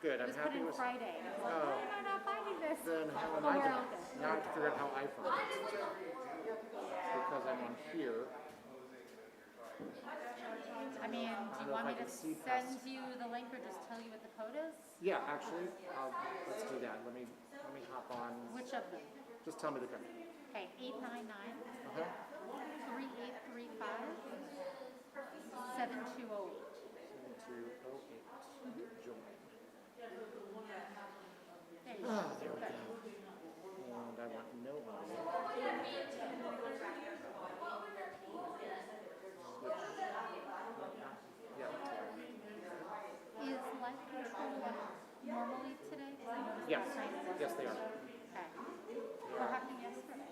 Good, It I'm was put happy in with. Friday. I was like, Oh. why am I not finding this? Then how am But I we're doing? all good. Now I have to figure out how I find it. Because I'm on here. I mean, do don't you know want if me I to can see send past- you the link or just tell you what the code is? Yeah, actually, let's do that. Let me hop on. Which of them? Just tell me the code. Okay, 899 Okay. 3835 7208. 7208. Join. There you go. Ah, there we go. And I want no audio. Yeah, that's what I want. Is life control normally today? 'Cause I noticed Yes. last night it wasn't. Yes, they are. Okay. What happened yesterday?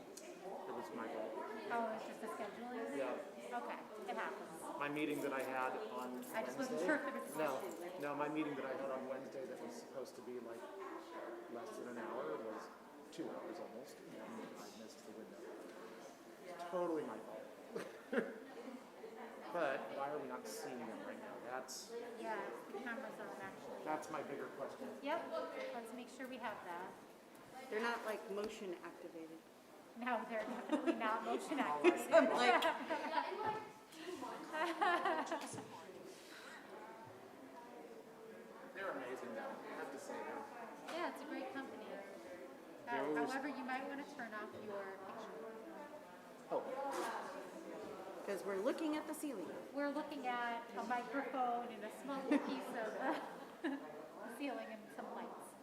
It was my fault. Oh, it's just a scheduling thing? Yeah. Okay, it happens. My meeting that I had on I just wasn't Wednesday. sure if it was No, supposed to. no, my meeting that I had on Wednesday that was supposed to be like less than an hour was 2 hours almost, and I missed the window. Totally my fault. But why are we not seeing them right now? Yeah, the cameras aren't actually. That's my bigger question. Yep, let's make sure we have that. They're not like motion activated. No, they're definitely not motion All active. I- I'm like, They're amazing though, I have to say that. Yeah, it's a great company. Those- However, you might want to turn off your picture. Oh, because we're looking at the ceiling. We're looking at a microphone and a small piece of the ceiling and some lights.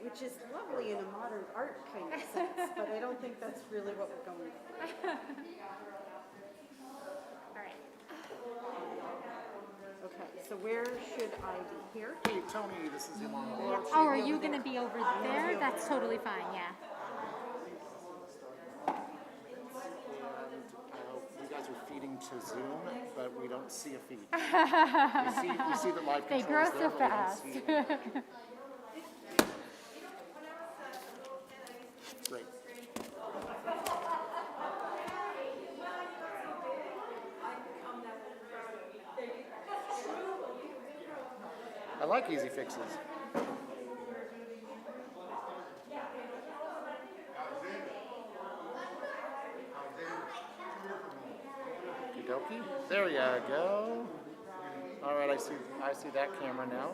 Which is lovely in a modern art kind of sense, but I don't think that's really what we're going for. All right. Okay, so where should I be? Here? hey Tony, this is Elon. Oh, are you going to be over there? That's totally fine, yeah. You guys are feeding to Zoom, but we don't see a feed. You see the live They controls grow there, so but we don't fast. see it. Great. I like easy fixes. Okey-dokey. There you go. All right, I see that camera now.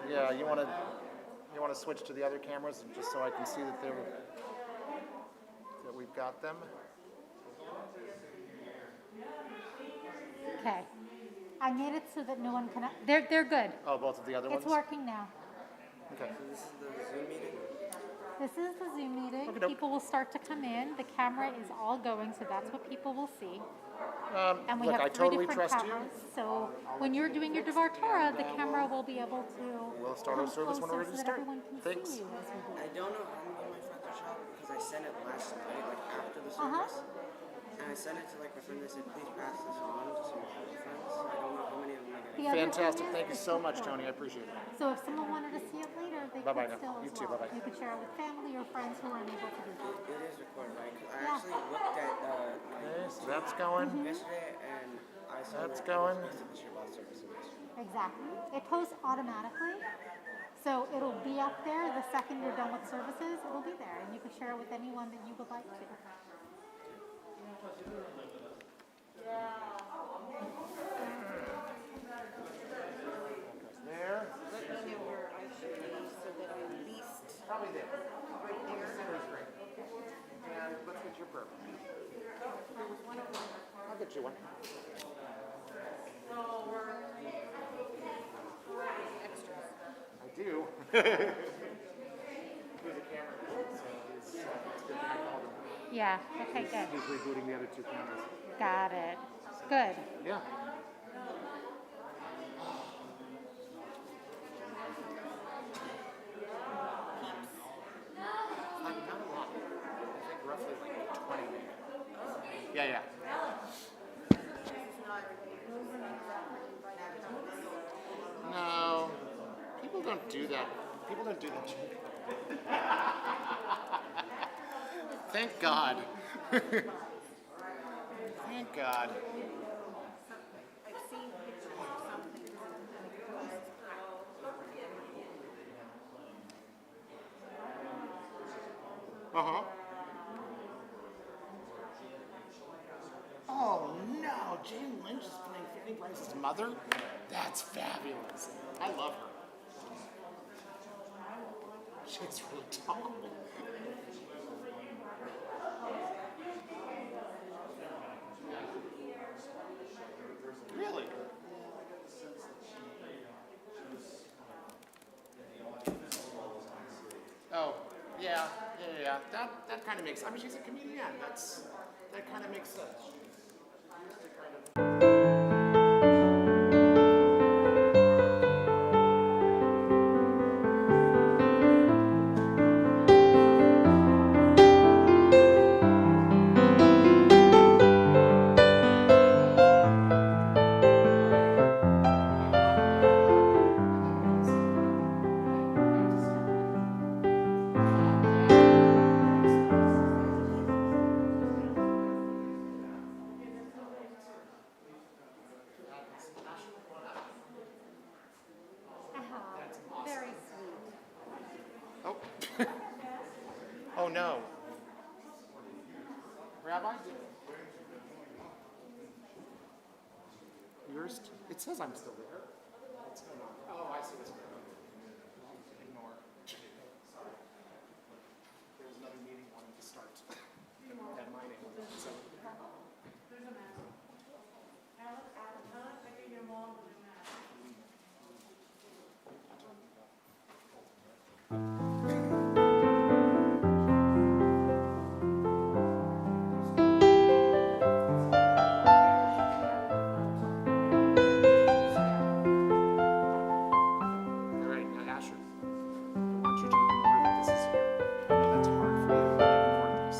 Yeah, you want to switch to the other cameras just so I can see that we've got them. Okay. I made it so that no one can. They're good. Oh, both of the other It's ones. working now. Okay. This is the Zoom meeting? This is the Zoom meeting. Okey-doke. People will start to come in. The camera is all going, so that's what people will see. And we Look, have I three totally different trust you. cameras. So when you're doing your Devar Torah, the camera will be able to. We'll start our come service when we're closer ready to so that start. everyone can Thanks. see you as we do. I don't know how many of my friends are shopping because I sent it last night, like after the Uh-huh. service. And I sent it to like my friend. I said, please pass this on to some of your friends. I don't know how many of them I got. The other Fantastic. thing Thank you is so much, recorded. Tony. I appreciate it. So if someone wanted to see it later, they Bye-bye could now. still You as too. well. Bye-bye. You could share it with family or friends who are unable to do that. It is recorded, right? Because I Yeah. actually looked at Okay, so that's going. yesterday and I saw That's that going. it was supposed to be Shabbat Service yesterday. Exactly. It posts automatically. So it'll be up there the second you're done with services. It'll be there, and you can share it with anyone that you would like to. There. Let me know where I should be so that I at least Probably there. right there. Center's great. And let's get your purple. There was one over there. I'll get you one. Extras. I do. Here's a camera. So it's good that I called him. Yeah. Okay. Good. He's rebooting the other two cameras. Got it. Good. Yeah. Not a lot. I think roughly like 20 maybe. Yeah. No. People don't do that. People don't do that. Thank God. Thank God. I've seen pictures of some things. Uh-huh. Oh no, Jane Lynch is playing Fanny Brice's mother? That's fabulous. I love her. She's really tall. Really? Oh, yeah. That kind of makes. I mean, she's a comedian. That kind of makes sense. Very sweet. Oh. Oh no. Rabbi? Yours? It says I'm still there. What's going on? Oh, I see what's going on. Ignore. There's another meeting wanting to start at my name. So. All right, now Asher, I want you to ignore that this is here. I know that's hard for you, but ignore this.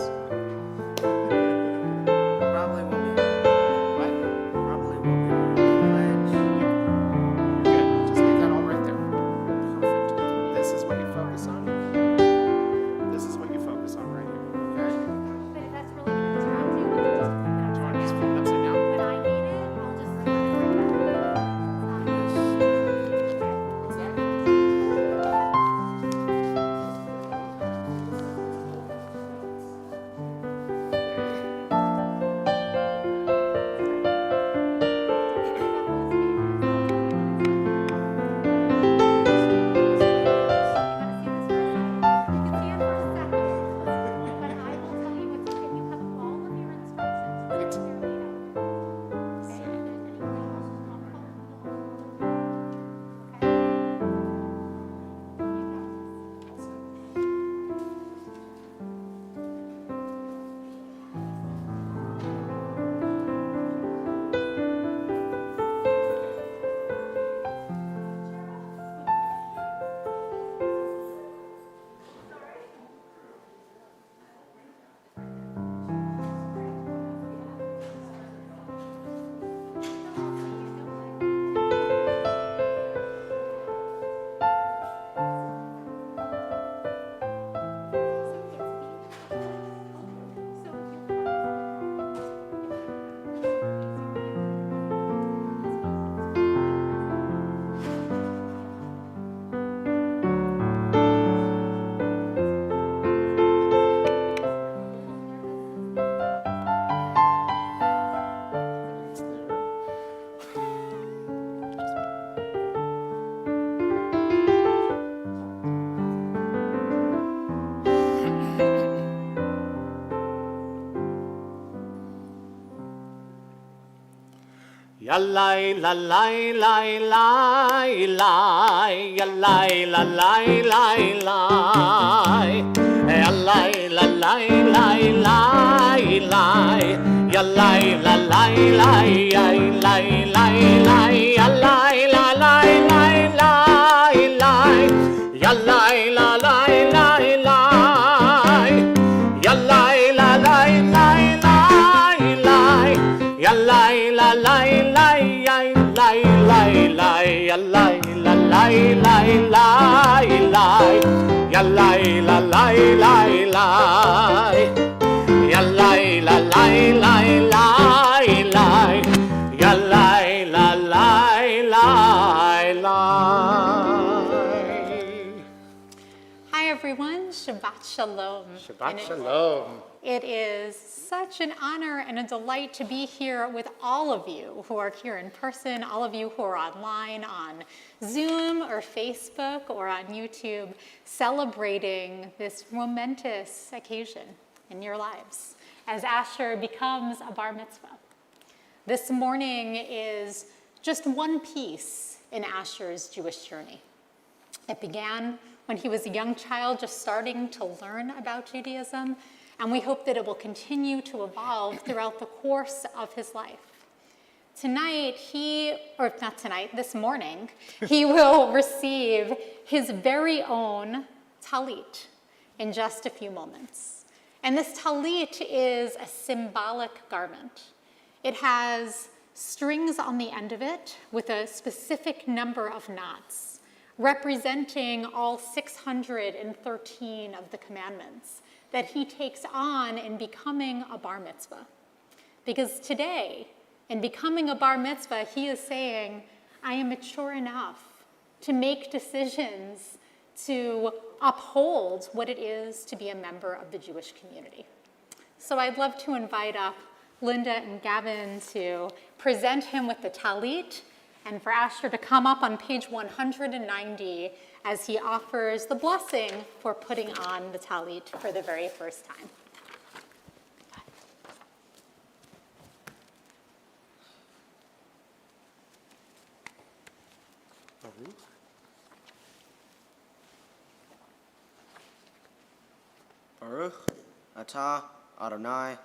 Probably will be. What? Probably will be. Pledge. Good. Just leave that all right there. Perfect. This is what you focus on. This is what you focus on right here. Okay? But if that's really going to distract you, we can just flip it Do you want to upside just down. flip it upside down? When I need it, I'll just flip it right back. What's that? Ya lai la lai lai lai lai, ya lai la lai lai lai, ya lai la lai lai lai lai, ya lai la lai lai lai lai lai, ya lai la lai lai lai lai, ya lai la lai lai lai, ya lai la lai lai lai lai, ya lai la lai lai lai lai lai, ya lai la lai lai lai lai, ya lai la lai lai lai, ya lai la lai lai lai lai, ya lai la lai lai lai. Hi everyone, Shabbat Shalom. Shabbat Shalom. It is such an honor and a delight to be here with all of you who are here in person, all of you who are online on Zoom or Facebook or on YouTube, celebrating this momentous occasion in your lives as Asher becomes a Bar Mitzvah. This morning is just one piece in Asher's Jewish journey. It began when he was a young child just starting to learn about Judaism, and we hope that it will continue to evolve throughout the course of his life. This morning, he will receive his very own talit in just a few moments. And this talit is a symbolic garment. It has strings on the end of it with a specific number of knots, representing all 613 of the commandments that he takes on in becoming a bar mitzvah. Because today, in becoming a bar mitzvah, he is saying, I am mature enough to make decisions to uphold what it is to be a member of the Jewish community. So I'd love to invite up Linda and Gavin to present him with the talit, and for Asher to come up on page 190 as he offers the blessing for putting on the talit for the very first time. Baruch atah Adonai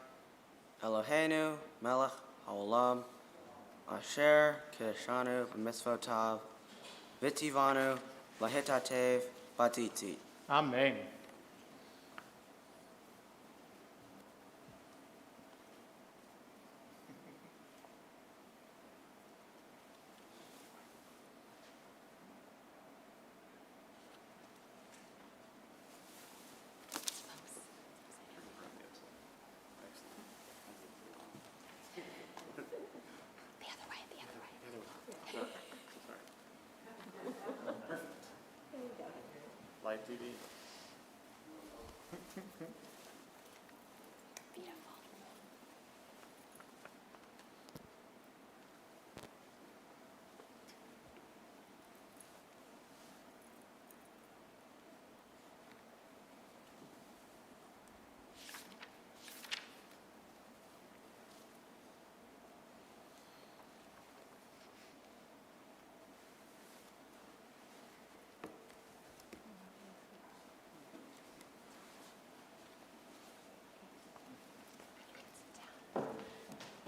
Eloheinu melech haolam Asher kiddushanu b'mitzvotav v'tivanu lahitatev batitit. Amen. Live TV.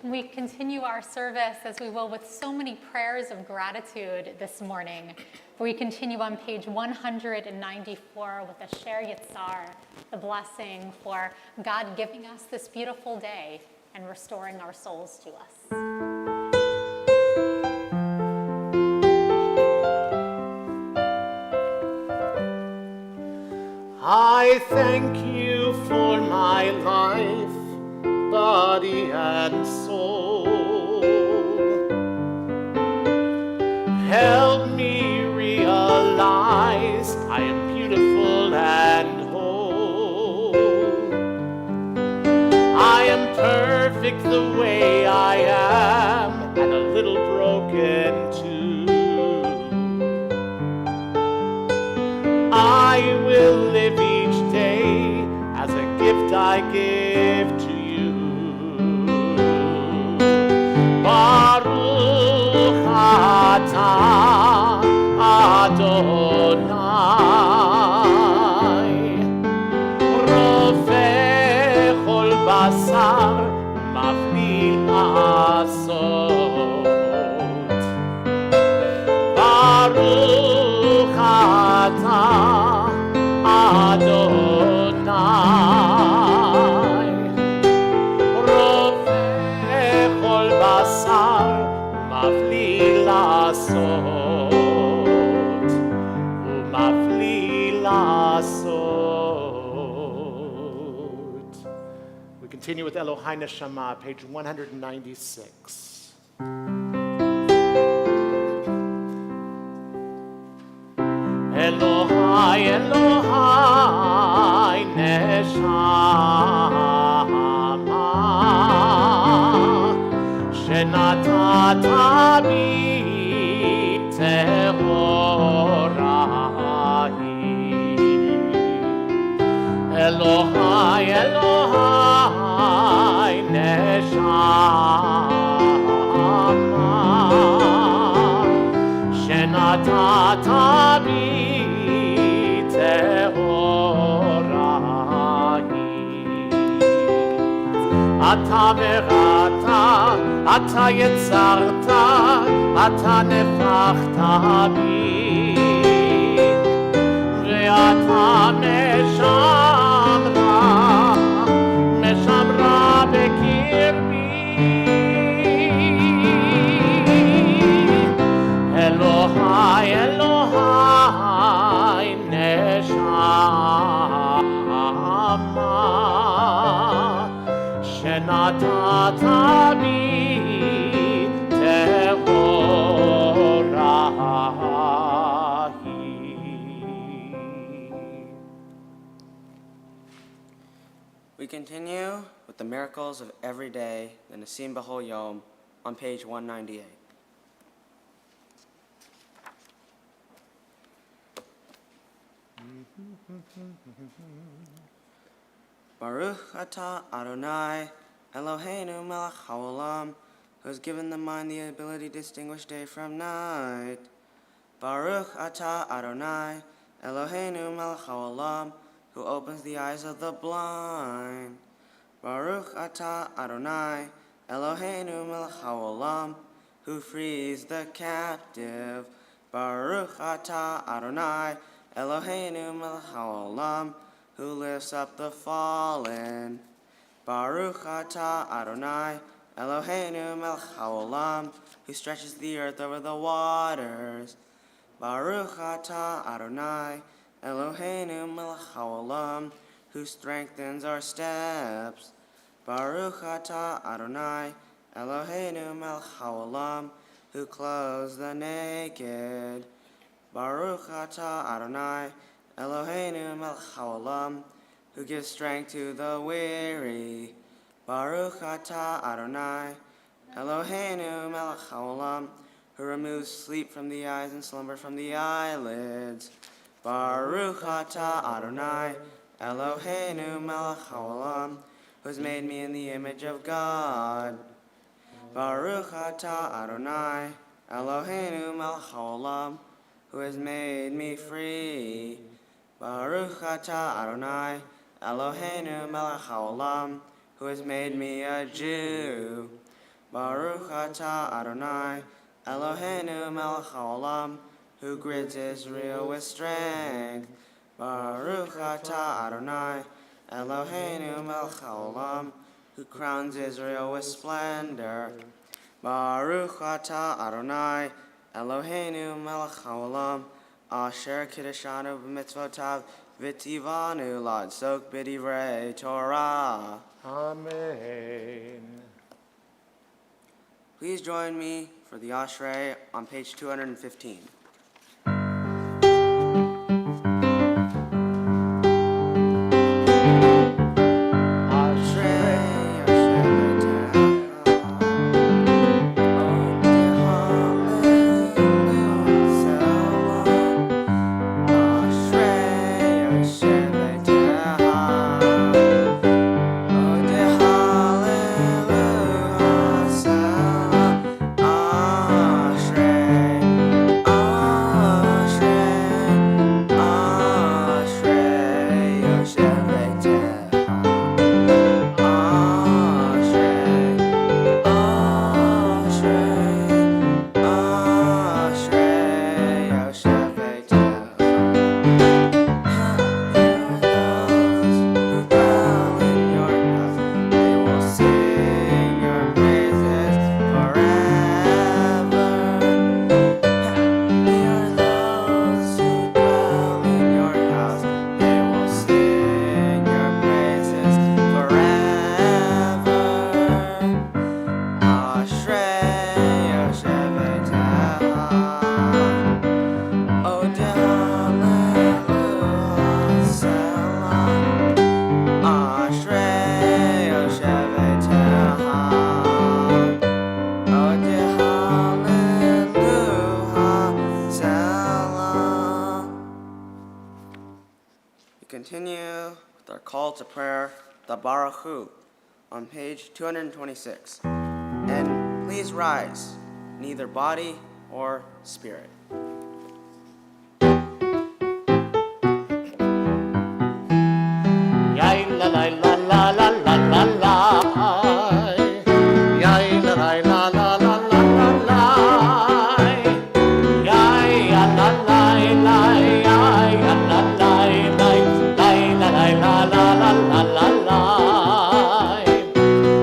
We continue our service, as we will, with so many prayers of gratitude this morning. We continue on page 194 with Asher Yitzar, the blessing for God giving us this beautiful day and restoring our souls to us. I thank you for my life, body and soul. Help me realize I am beautiful and whole. I am perfect the way I am, and a little broken too. I will live each day as a gift I give to you. Baruch atah Adonai Rofeh chol basar maflil asot. Baruch atah Adonai Rofeh chol basar maflil asot umaflil asot. We continue with Elohai Neshama, page 196. Elohai, Elohai, נשמה שנתת בי טהוראי. אלוהי, אלוהי, נשמה שנתת בי טהוראי. אתה בראת, אתה יצרת, אתה נפחת בי, ואתה משמרה בקרבי. אלוהי, אלוהי, נשמה שנתת בי טהוראי. We continue with the miracles of every day, the Nasim B'Hol Yom, on page 198. Baruch atah Adonai, Eloheinu melech haolam, who has given the mind the ability to distinguish day from night. Baruch atah Adonai, Eloheinu melech haolam, who opens the eyes of the blind. Baruch atah Adonai, Eloheinu melech haolam, who frees the captive. Baruch atah Adonai, Eloheinu melech haolam, who lifts up the fallen. Baruch atah Adonai, Eloheinu melech haolam, who stretches the earth over the waters. Baruch atah Adonai, Eloheinu melech haolam, who strengthens our steps. Baruch atah Adonai, Eloheinu melech haolam, who clothes the naked. Baruch atah Adonai, Eloheinu melech haolam, who gives strength to the weary. Baruch atah Adonai, Eloheinu melech haolam, who removes sleep from the eyes and slumber from the eyelids. Baruch atah Adonai, Eloheinu melech haolam, who has made me in the image of God. Baruch atah Adonai, Eloheinu melech haolam, who has made me free. Baruch atah Adonai, Eloheinu melech haolam, who has made me a Jew. Baruch atah Adonai, Eloheinu melech haolam, who grids Israel with strength. Baruch atah Adonai, Eloheinu melech haolam, who crowns Israel with splendor. Baruch atah Adonai, Eloheinu melech haolam, Asher kiddushanu b'mitzvotav v'tivanu l'adzok b'divrei Torah. Amen. Please join me for the Ashrei on page 215. our call to prayer, the Baruch Hu, on page 226. And please rise, neither body or spirit. Yay la la la la la la la la. Yay la la la la la la la la. Yay la la la la yay la la la la la la la la la la la.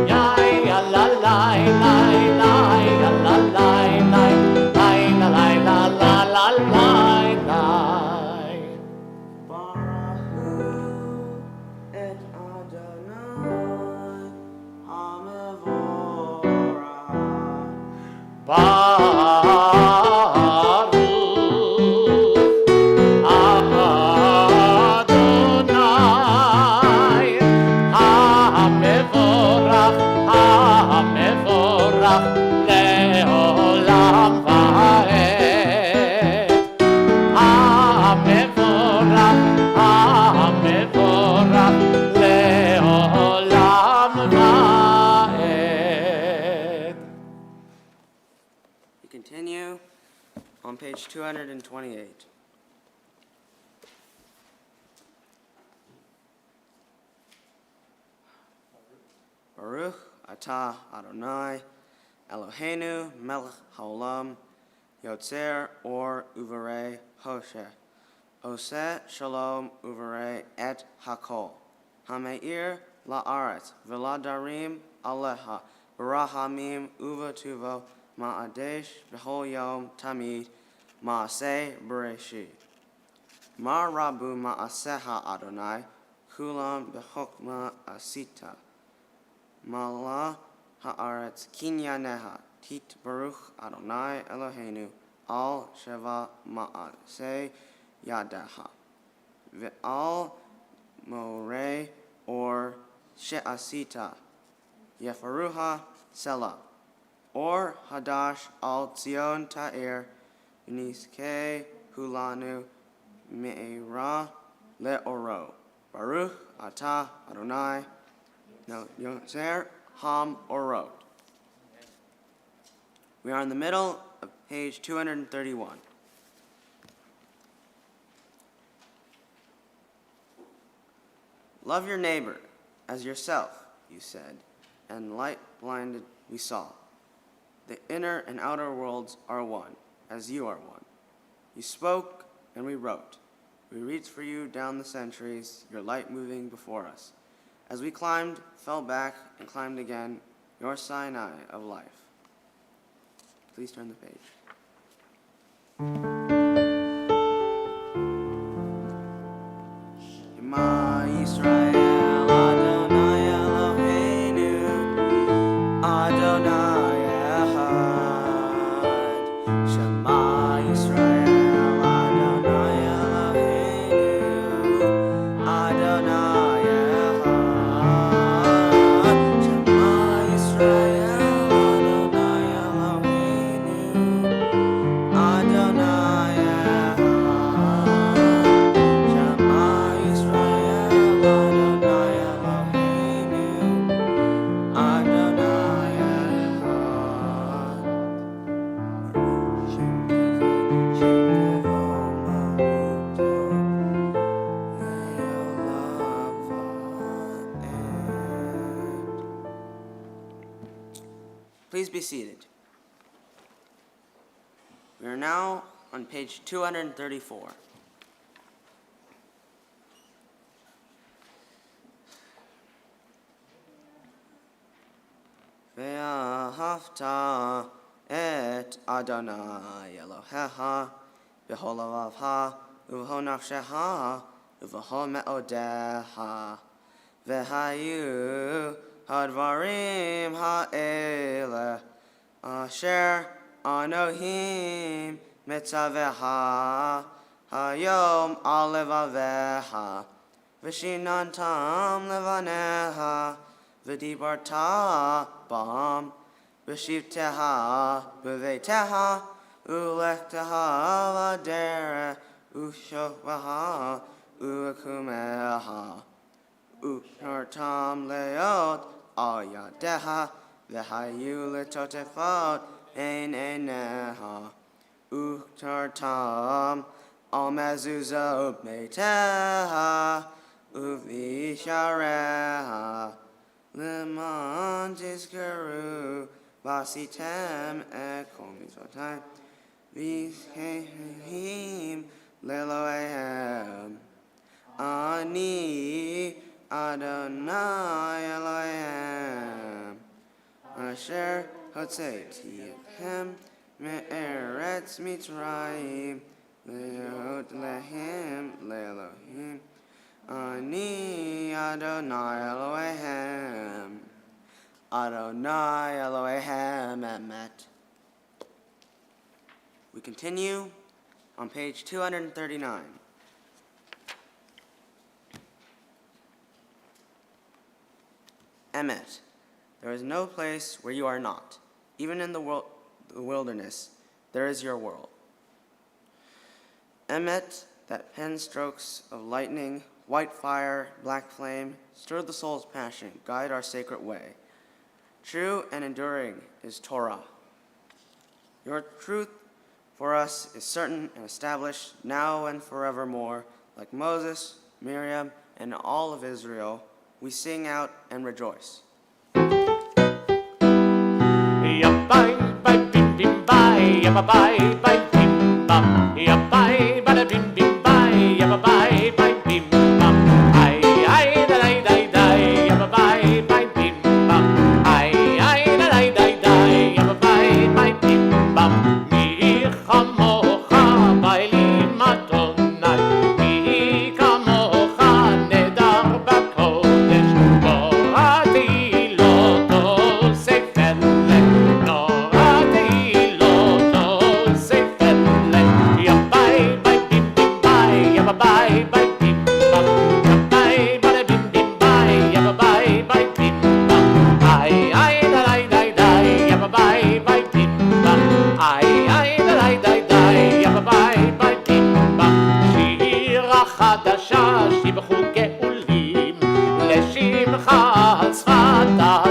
Yay la la la la la la la la la la la la. Et Adonai Hamevorach. Baruch Adonai HaMevorach HaMevorach Leolam Vaed HaMevorach HaMevorach Leolam Vaed. We continue on page 228. Baruch atah Adonai Eloheinu melech haolam yotzer or uvarei hoshe oseh shalom uvarei et hakol hameir la'aretz v'ladarim aleha barahamim uvatuvo ma'adesh b'chol yom tamid ma'aseh bereshit ma rabu ma'aseha Adonai kulam b'chokma asita Mala haaretz kinyaneha tit baruch Adonai Eloheinu al sheva ma'aseh yadeha ve'al moreh or she'asita yefaruha selah or hadash al Zion ta'ir niskei hulanu me'era le'oro Baruch atah Adonai no, Yotzer Ham Orot. We are in the middle of page 231. Love your neighbor as yourself, you said, and light blinded we saw. The inner and outer worlds are one, as you are one. You spoke and we wrote. We reached for you down the centuries, your light moving before us. As we climbed, fell back, and climbed again, your Sinai of life. Please turn the page. Shema Yisrael Adonai Eloheinu Adonai Echad. Shema Yisrael Adonai Eloheinu Adonai Echad. Shema Yisrael Adonai Eloheinu Adonai Echad. Shema Yisrael Adonai Eloheinu Adonai Echad. Shem Tevo Mahuto Le'olam Va'ed. Please be seated. We are now on page 234. Ve'ahavta et Adonai Elohecha b'chol lavavcha u'b'chol nafshecha u'b'chol me'odecha ve'hayu hadvarim ha'eleh asher Anohim mitzavecha hayom al levavecha v'shinantam levaneha v'dibarta bam v'shivteha b'veiteha u'lechteha v'derech u'shovaha u'ekumeha Utartam leot al yadeha v'hayu letotefot ein eneha. Utartam al mezuzot meiteha uvishareha lemon tizkaru basitem ekol mitzvotai v'hehim leloehem. Ani Adonai Elohim Asher Hotzeiti Echem Me'eretz Mitzrayim Leot Lehem Le'Elohim Ani Adonai Elohim Adonai Elohim Emet. We continue on page 239. Emet, there is no place where you are not. Even in the wilderness, there is your world. Emet, that pen strokes of lightning, white fire, black flame, stir the soul's passion, guide our sacred way. True and enduring is Torah. Your truth for us is certain and established now and forevermore. Like Moses, Miriam, and all of Israel, we sing out and rejoice. Bye bye bim bim bye, bye bye bye bim bam, bye bye bim bim bye, bye bye bim bam, ay ay dai dai dai, bye bye bim bam, ay ay dai dai dai, bye bye bim bam. Mi chamocha bailim Adonai, mi kamocha nedar bakodesh, borati lo tosefel. חדשה שבחו גאולים לשמחה על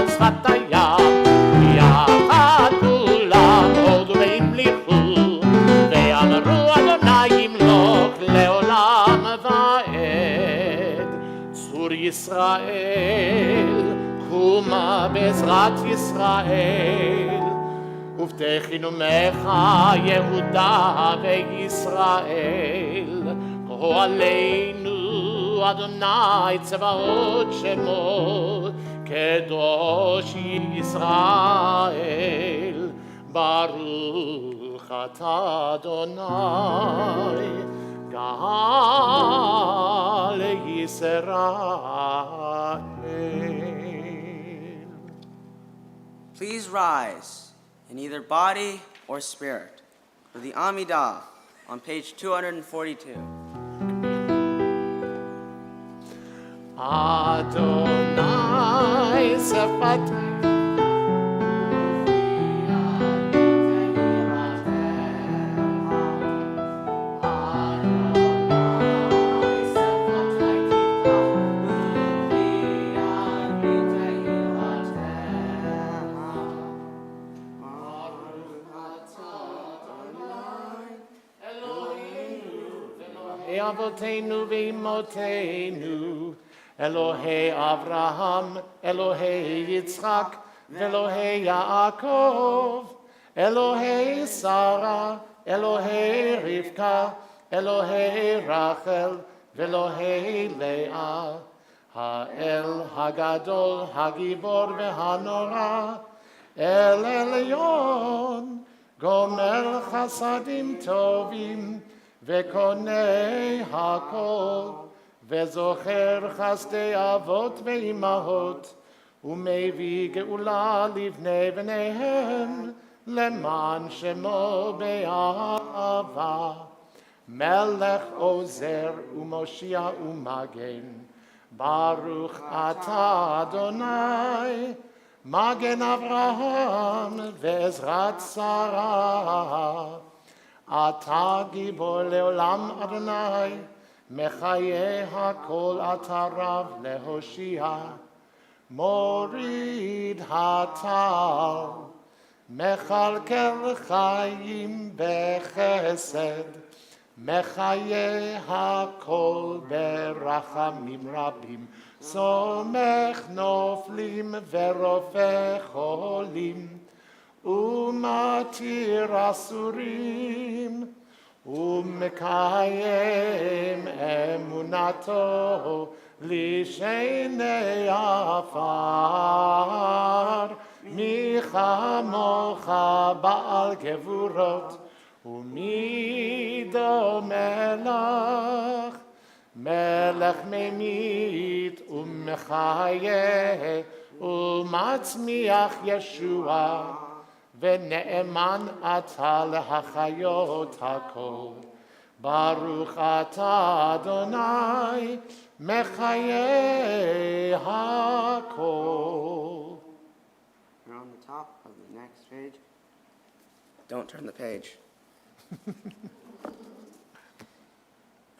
שפת הים יחד כולם הודו והמליכו ואמרו אדוני ימלוך לעולם ועד. צור ישראל קומה בעזרת ישראל ובטחינו ממך יהודה וישראל. הו עלינו אדוני צבאות שמו קדוש ישראל. ברוך אתה אדוני גאל ישראל. Please rise in either body or spirit for the Amidah on page 242. Adonai Sefat Avotenu ve'imotenu, Elohei Avraham, Elohei Yitzchak, Elohei Yaakov, Elohei Sarah, Elohei Rivka, Elohei Rachel, Elohei Leah, Ha'el Hagadol, Hagibor ve'hanora, El Elyon, Gomer Chasadim Tovim, וקונה הכל, וזוכר חסדי אבות ואימהות, ומביא גאולה לבני בניהם, למען שמו באהבה. מלך עוזר ומושיע ומגן, ברוך אתה אדוני, מגן אברהם ועזרת שרה. אתה גיבור לעולם אדוני, מחיי הכל אתה רב להושיע, מוריד הטל, מכלכל חיים בחסד, מחיי הכל ברחמים רבים, סומך נופלים ורופא חולים, ומתיר אסורים, ומקיים אמונתו לשני עפר. מי כמוך בעל גבורות, ומי דומה לך, מלך ממית ומחיה, ומצמיח ישוע, ונאמן אתה להחיות הכל. ברוך אתה אדוני מחיי הכל. We're on the top of the next page. Don't turn the page.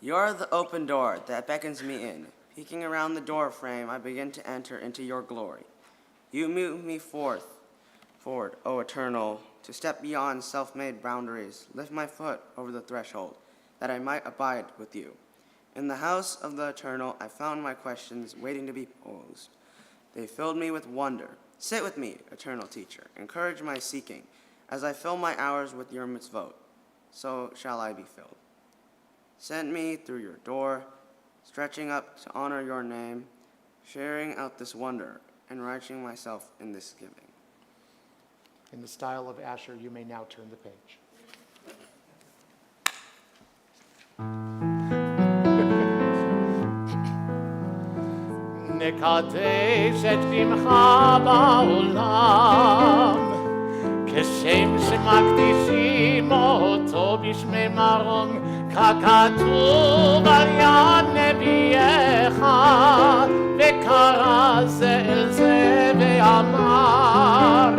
You're the open door that beckons me in. Peeking around the door frame, I begin to enter into your glory. You move me forward, O Eternal, to step beyond self-made boundaries, lift my foot over the threshold, that I might abide with you. In the house of the Eternal, I found my questions waiting to be posed. They filled me with wonder. Sit with me, Eternal Teacher. Encourage my seeking. As I fill my hours with your mitzvot, so shall I be filled. Send me through your door, stretching up to honor your name, sharing out this wonder, enriching myself in this giving. In the style of Asher, you may now turn the page. נקדש את שמך בעולם, כשם שמקדישים אותו בשמי מרום, ככתוב על יד נביאך, וקרא זה אל זה ואמר,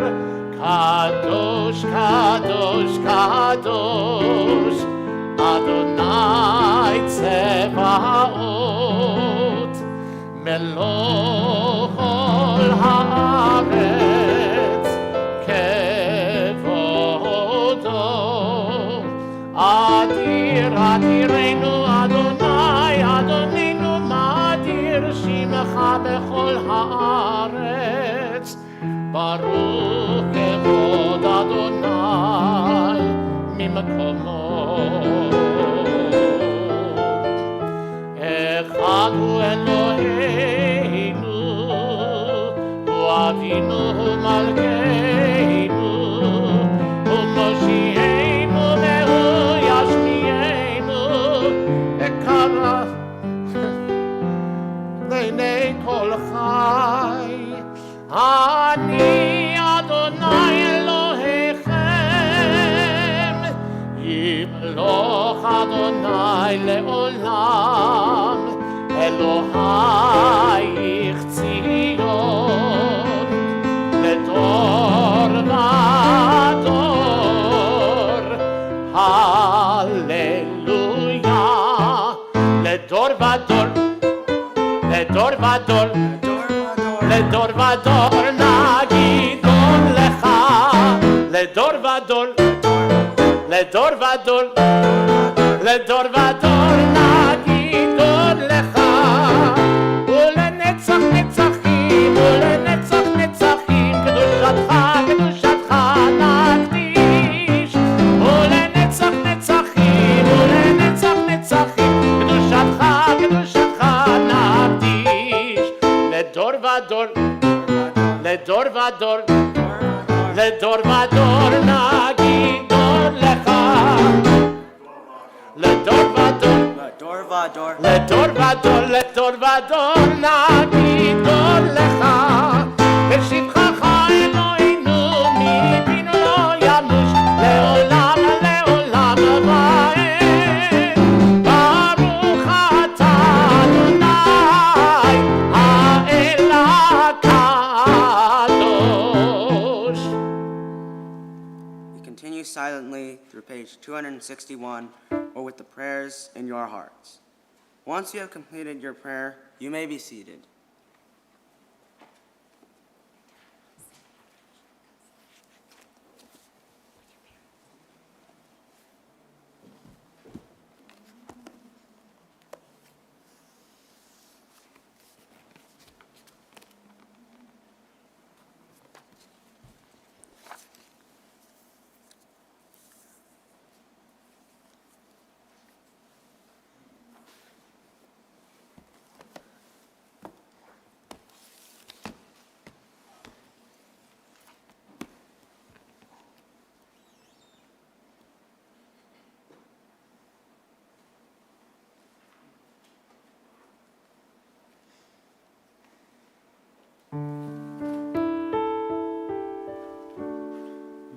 קדוש, קדוש, קדוש, אדוני צבאות, מלוא כל הארץ כבודו. אדיר אדירנו אדוני, אדוננו מאדיר שמך בכל הארץ. ברוך כבוד אדוני ממקומו. אחד הוא אלוהינו, הוא אבינו, הוא מלכנו, הוא מושיענו והוא ישמיענו, וקרא לעיני כל חי. אני אדוני אלוהיכם, ימלוך אדוני לעולם, אלוהיך ציון, לדור ודור, הללויה, לדור ודור, לדור ודור, לדור ודור נגיד עוד לך, לדור ודור, לדור ודור, לדור ודור נגיד עוד לך, ולנצח נצחים, ולנצח נצחים, קדושתך, קדושתך נקדיש, ולנצח נצחים, ולנצח נצחים, קדושתך, קדושתך נקדיש, לדור ודור, לדור ודור, לדור ודור נגיד עוד לך, לדור ודור, לדור ודור, לדור ודור נגיד עוד לך, בשבחך אלוהינו מפינו לא ימוש, לעולם לעולם ועד. ברוך אתה אדוני האל הקדוש. We continue silently through page 261, or with the prayers in your hearts. Once you have completed your prayer, you may be seated.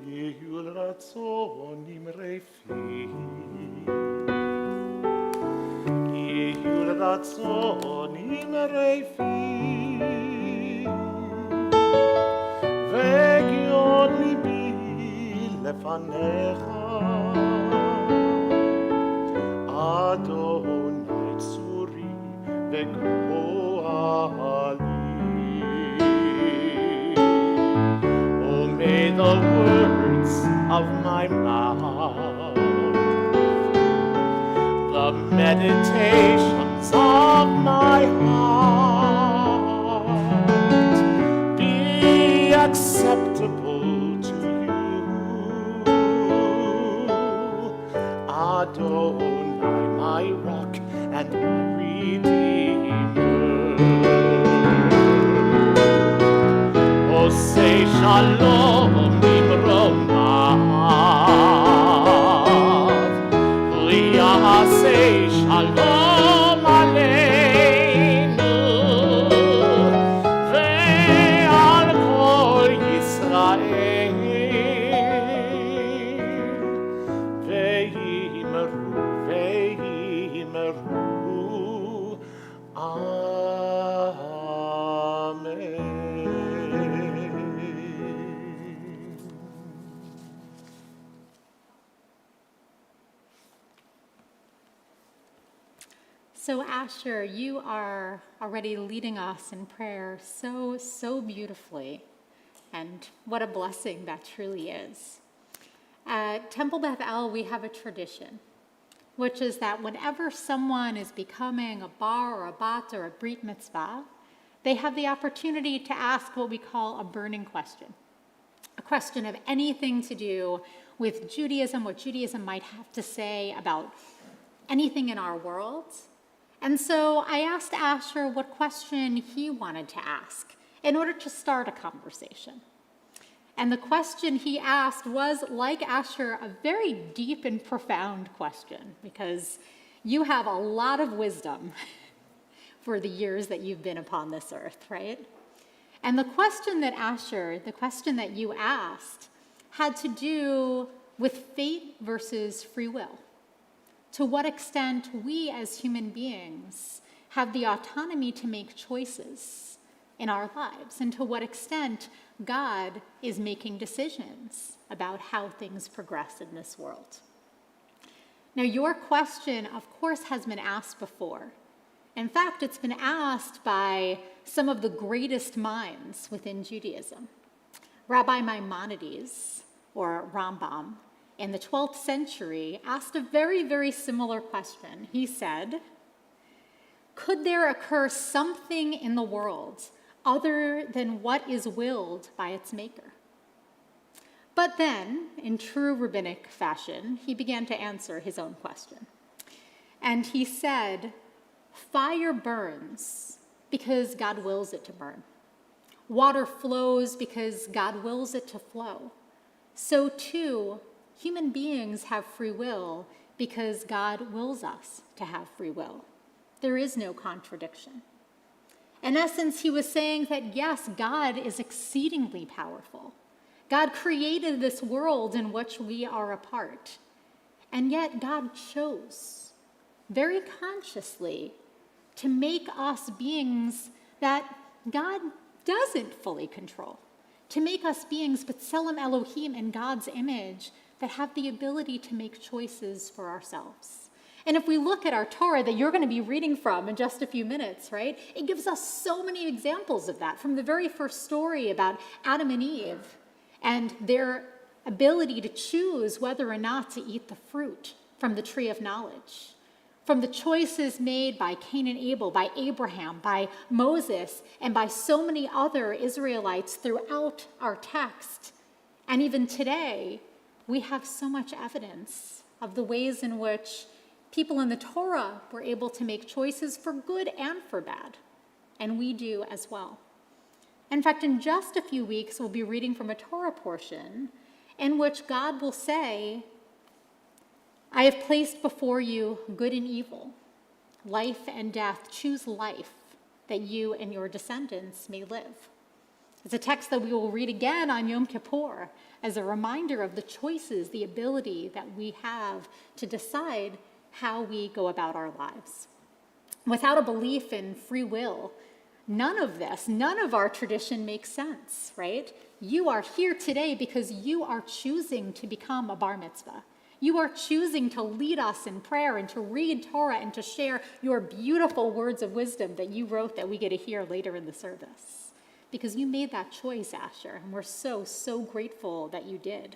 יהיו לרצון אמרי פי, יהיו לרצון אמרי פי, והגיון ליבי לפניך, אדוני צורי וגואלי. May the words of my mouth, the meditations of my heart be acceptable to you, Adonai, my rock and my redeemer. Oh, say shalom imromav, liyaseh shalom aleinu, ve'al kol Yisrael, ve'yimeru, amen. So Asher, you are already leading us in prayer so beautifully, and what a blessing that truly is. At Temple Beth El, we have a tradition, which is that whenever someone is becoming a bar or a bat or a brit mitzvah, they have the opportunity to ask what we call a burning question, a question of anything to do with Judaism, what Judaism might have to say about anything in our world. And so I asked Asher what question he wanted to ask in order to start a conversation. And the question he asked was, like Asher, a very deep and profound question, because you have a lot of wisdom for the years that you've been upon this earth, right? And the question that Asher, the question that you asked, had to do with fate versus free will. To what extent we as human beings have the autonomy to make choices in our lives, and to what extent God is making decisions about how things progress in this world. Now, your question, of course, has been asked before. In fact, it's been asked by some of the greatest minds within Judaism. Rabbi Maimonides, or Rambam, in the 12th century, asked a very similar question. He said, could there occur something in the world other than what is willed by its maker? But then, in true rabbinic fashion, he began to answer his own question. And he said, fire burns because God wills it to burn. Water flows because God wills it to flow. So too, human beings have free will because God wills us to have free will. There is no contradiction. In essence, he was saying that yes, God is exceedingly powerful. God created this world in which we are a part. And yet God chose very consciously to make us beings that God doesn't fully control, to make us beings, B'Tselem Elohim, in God's image, that have the ability to make choices for ourselves. And if we look at our Torah that you're going to be reading from in just a few minutes, right, it gives us so many examples of that, from the very first story about Adam and Eve and their ability to choose whether or not to eat the fruit from the tree of knowledge, from the choices made by Cain and Abel, by Abraham, by Moses, and by so many other Israelites throughout our text. And even today, we have so much evidence of the ways in which people in the Torah were able to make choices for good and for bad, and we do as well. In fact, in just a few weeks, we'll be reading from a Torah portion in which God will say, I have placed before you good and evil, life and death. Choose life, that you and your descendants may live. It's a text that we will read again on Yom Kippur as a reminder of the choices, the ability that we have to decide how we go about our lives. Without a belief in free will, none of our tradition makes sense, right? You are here today because you are choosing to become a Bar Mitzvah. You are choosing to lead us in prayer and to read Torah and to share your beautiful words of wisdom that you wrote that we get to hear later in the service. Because you made that choice, Asher, and we're so, so grateful that you did.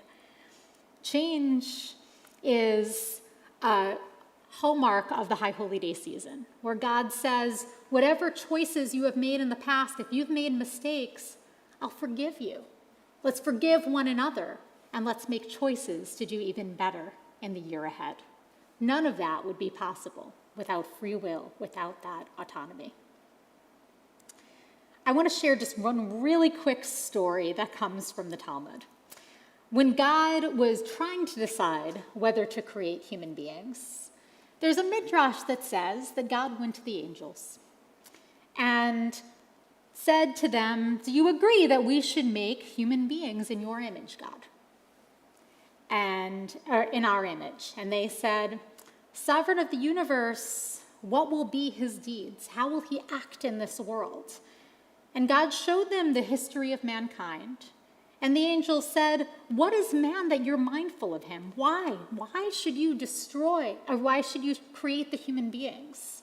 Change is a hallmark of the High Holy Day season, where God says, whatever choices you have made in the past, if you've made mistakes, I'll forgive you. Let's forgive one another, and let's make choices to do even better in the year ahead. None of that would be possible without free will, without that autonomy. I want to share just one really quick story that comes from the Talmud. When God was trying to decide whether to create human beings, there's a midrash that says that God went to the angels and said to them, do you agree that we should make human beings in your image, God? Or in our image. And they said, Sovereign of the universe, what will be his deeds? How will he act in this world? And God showed them the history of mankind. And the angel said, what is man that you're mindful of him? Why? Why should you destroy, or why should you create the human beings?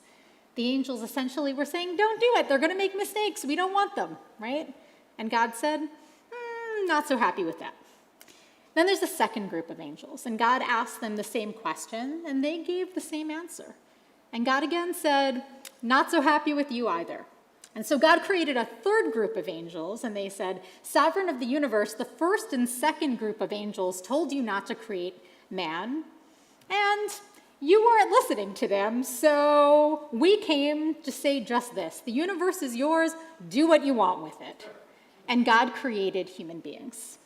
The angels essentially were saying, don't do it. They're going to make mistakes. We don't want them, right? And God said, not so happy with that. Then there's a second group of angels, and God asked them the same question, and they gave the same answer. And God again said, not so happy with you either. And so God created a third group of angels, and they said, Sovereign of the universe, the first and second group of angels told you not to create man, and you weren't listening to them, so we came to say just this. The universe is yours. Do what you want with it. And God created human beings.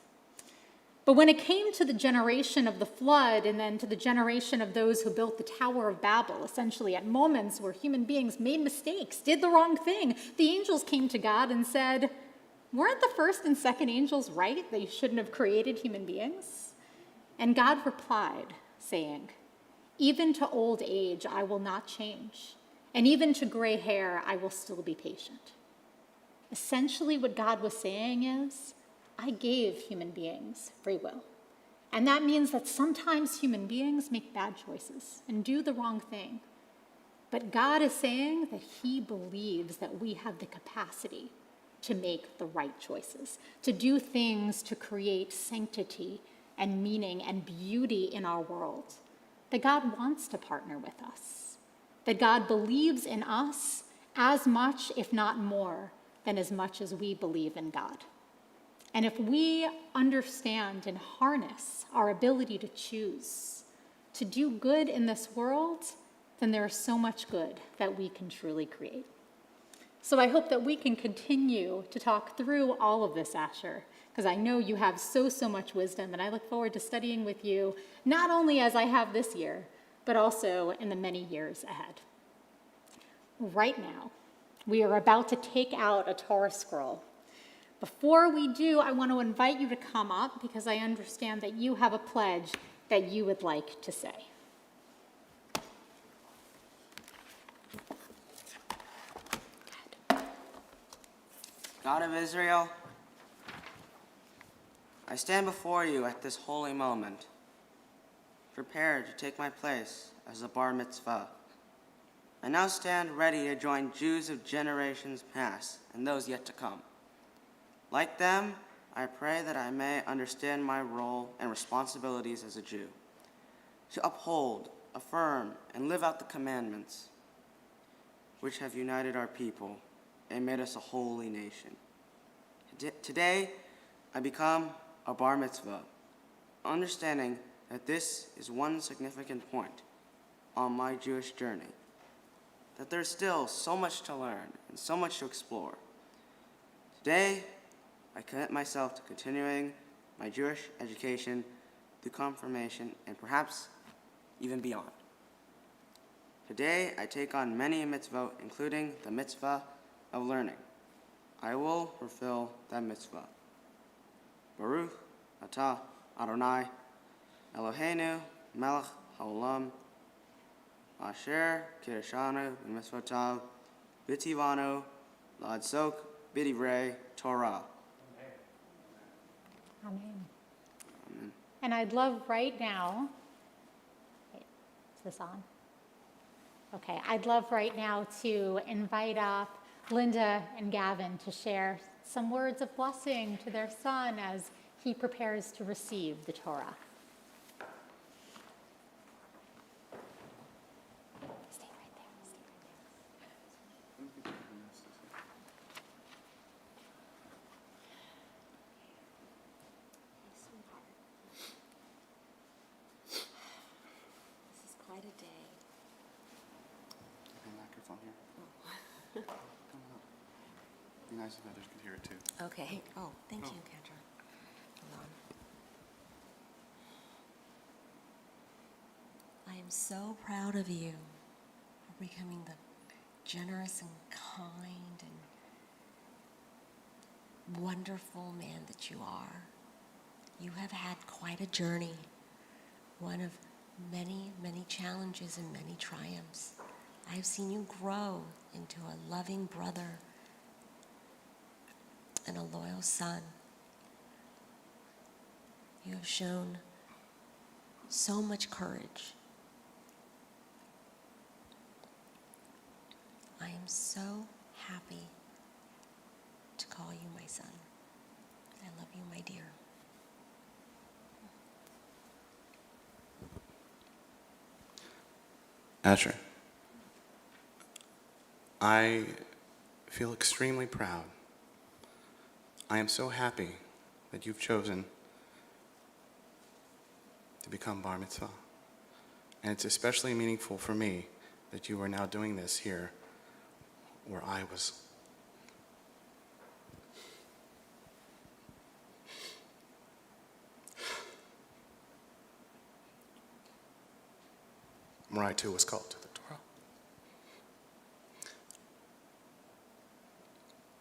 But when it came to the generation of the flood and then to the generation of those who built the Tower of Babel, essentially at moments where human beings made mistakes, did the wrong thing, the angels came to God and said, weren't the first and second angels right that you shouldn't have created human beings? And God replied, saying, even to old age I will not change, and even to gray hair I will still be patient. Essentially what God was saying is, I gave human beings free will. And that means that sometimes human beings make bad choices and do the wrong thing. But God is saying that he believes that we have the capacity to make the right choices, to do things to create sanctity and meaning and beauty in our world. That God wants to partner with us. That God believes in us as much, if not more, than as much as we believe in God. And if we understand and harness our ability to choose, to do good in this world, then there is so much good that we can truly create. So I hope that we can continue to talk through all of this, Asher, because I know you have so, so much wisdom, and I look forward to studying with you, not only as I have this year, but also in the many years ahead. Right now, we are about to take out a Torah scroll. Before we do, I want to invite you to come up because I understand that you have a pledge that you would like to say. God of Israel, I stand before you at this holy moment, prepared to take my place as a Bar Mitzvah. I now stand ready to join Jews of generations past and those yet to come. Like them, I pray that I may understand my role and responsibilities as a Jew, to uphold, affirm, and live out the commandments which have united our people and made us a holy nation. Today, I become a Bar Mitzvah, understanding that this is one significant point on my Jewish journey, that there's still so much to learn and so much to explore. Today, I commit myself to continuing my Jewish education through confirmation and perhaps even beyond. Today, I take on many mitzvot, including the mitzvah of learning. I will fulfill that mitzvah. Baruch atah Adonai Eloheinu melech haolam Asher Kiddushanu Mitzvotav B'tivanu L'Adsok B'divrei Torah. Amen. And I'd love right now, wait, is this on? Okay, I'd love right now to invite up Linda and Gavin to share some words of blessing to their son as he prepares to receive the Torah. Stay right there, stay right there. This is quite a day. Microphone here. Come on up. Be nice if others could hear it too. Okay. Oh, thank you, Kendra. Hold on. I am so proud of you for becoming the generous and kind and wonderful man that you are. You have had quite a journey, one of many, many challenges and many triumphs. I have seen you grow into a loving brother and a loyal son. You have shown so much courage. I am so happy to call you my son. I love you, my dear. Asher, I feel extremely proud. I am so happy that you've chosen to become Bar Mitzvah. And it's especially meaningful for me that you are now doing this here where I was. Where I too was called to the Torah.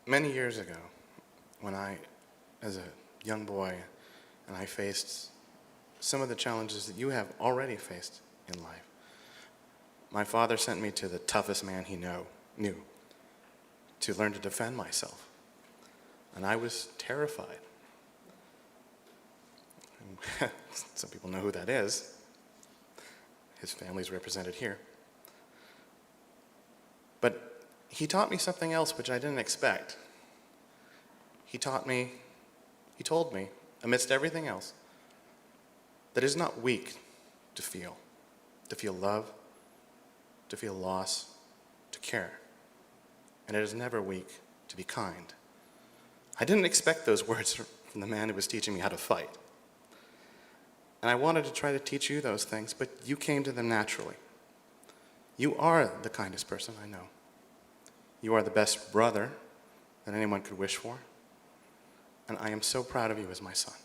Many years ago, when I, as a young boy, and I faced some of the challenges that you have already faced in life, my father sent me to the toughest man he knew to learn to defend myself. And I was terrified. And some people know who that is. His family's represented here. But he taught me something else which I didn't expect. He told me, amidst everything else, that it is not weak to feel love, to feel loss, to care. And it is never weak to be kind. I didn't expect those words from the man who was teaching me how to fight. And I wanted to try to teach you those things, but you came to them naturally. You are the kindest person I know. You are the best brother that anyone could wish for. And I am so proud of you as my son.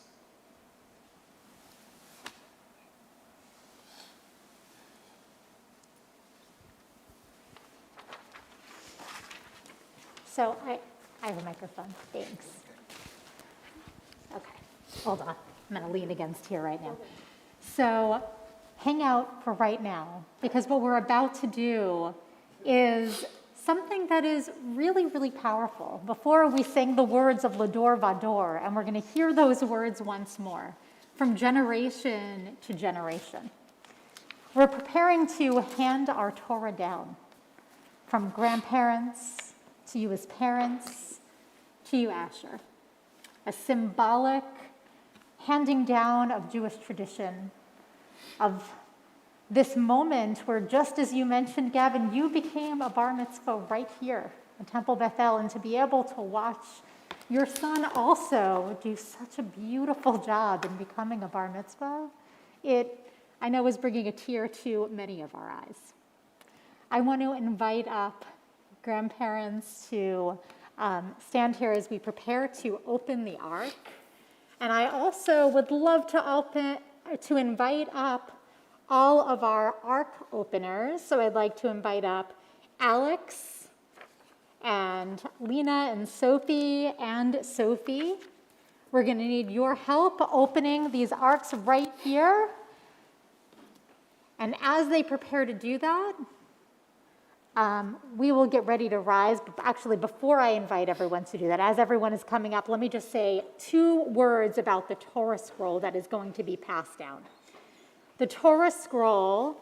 So I have a microphone, thanks. Okay, hold on, I'm gonna lean against here right now. So hang out for right now, because what we're about to do is something that is really, really powerful. Before we sang the words of Lador Vador, and we're gonna hear those words once more, from generation to generation. We're preparing to hand our Torah down from grandparents to you as parents to you, Asher. A symbolic handing down of Jewish tradition, of this moment where, just as you mentioned, Gavin, you became a Bar Mitzvah right here in Temple Bethel, and to be able to watch your son also do such a beautiful job in becoming a Bar Mitzvah, I know is bringing a tear to many of our eyes. I want to invite up grandparents to stand here as we prepare to open the Ark. And I also would love to invite up all of our Ark openers. So I'd like to invite up Alex and Lena and Sophie. We're going to need your help opening these Arks right here. And as they prepare to do that, we will get ready to rise. But actually, before I invite everyone to do that, as everyone is coming up, let me just say 2 words about the Torah scroll that is going to be passed down. The Torah scroll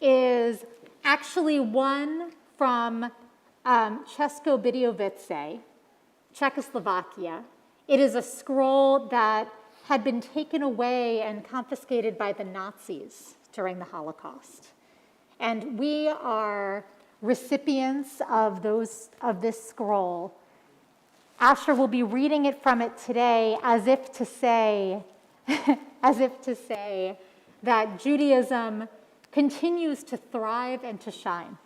is actually one from Českobudějovice, Czechoslovakia. It is a scroll that had been taken away and confiscated by the Nazis during the Holocaust. And we are recipients of this scroll. Asher will be reading it from it today as if to say that Judaism continues to thrive and to shine.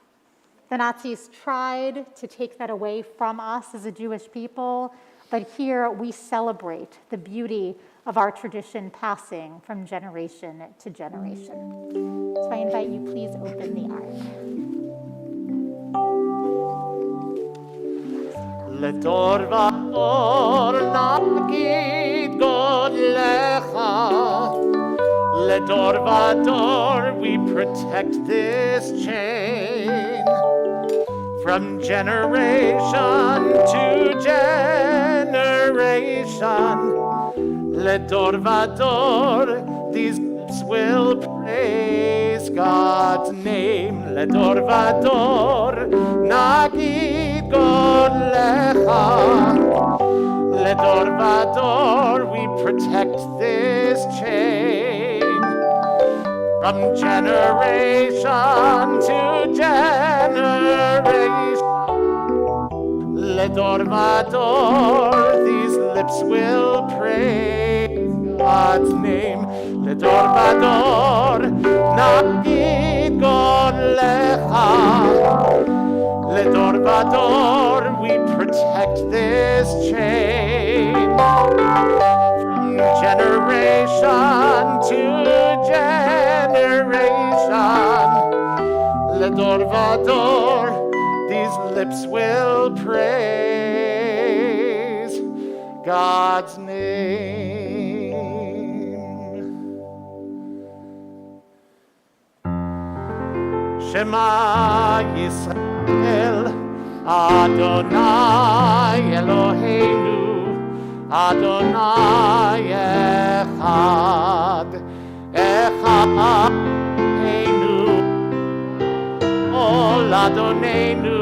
The Nazis tried to take that away from us as a Jewish people, but here we celebrate the beauty of our tradition passing from generation to generation. So I invite you, please open the Ark. לדור ודור נגיד גודלך. לדור ודור we protect this chain. From generation to generation. לדור ודור these lips will praise God's name. לדור ודור נגיד גודלך. לדור ודור we protect this chain. From generation to generation. לדור ודור these lips will praise God's name. לדור ודור נגיד גודלך. לדור ודור we protect this chain. From generation to generation. לדור ודור these lips will praise God's name. Shema Yisrael, Adonai Eloheinu, Adonai Echad, Echad Einu, Ol Adonenu,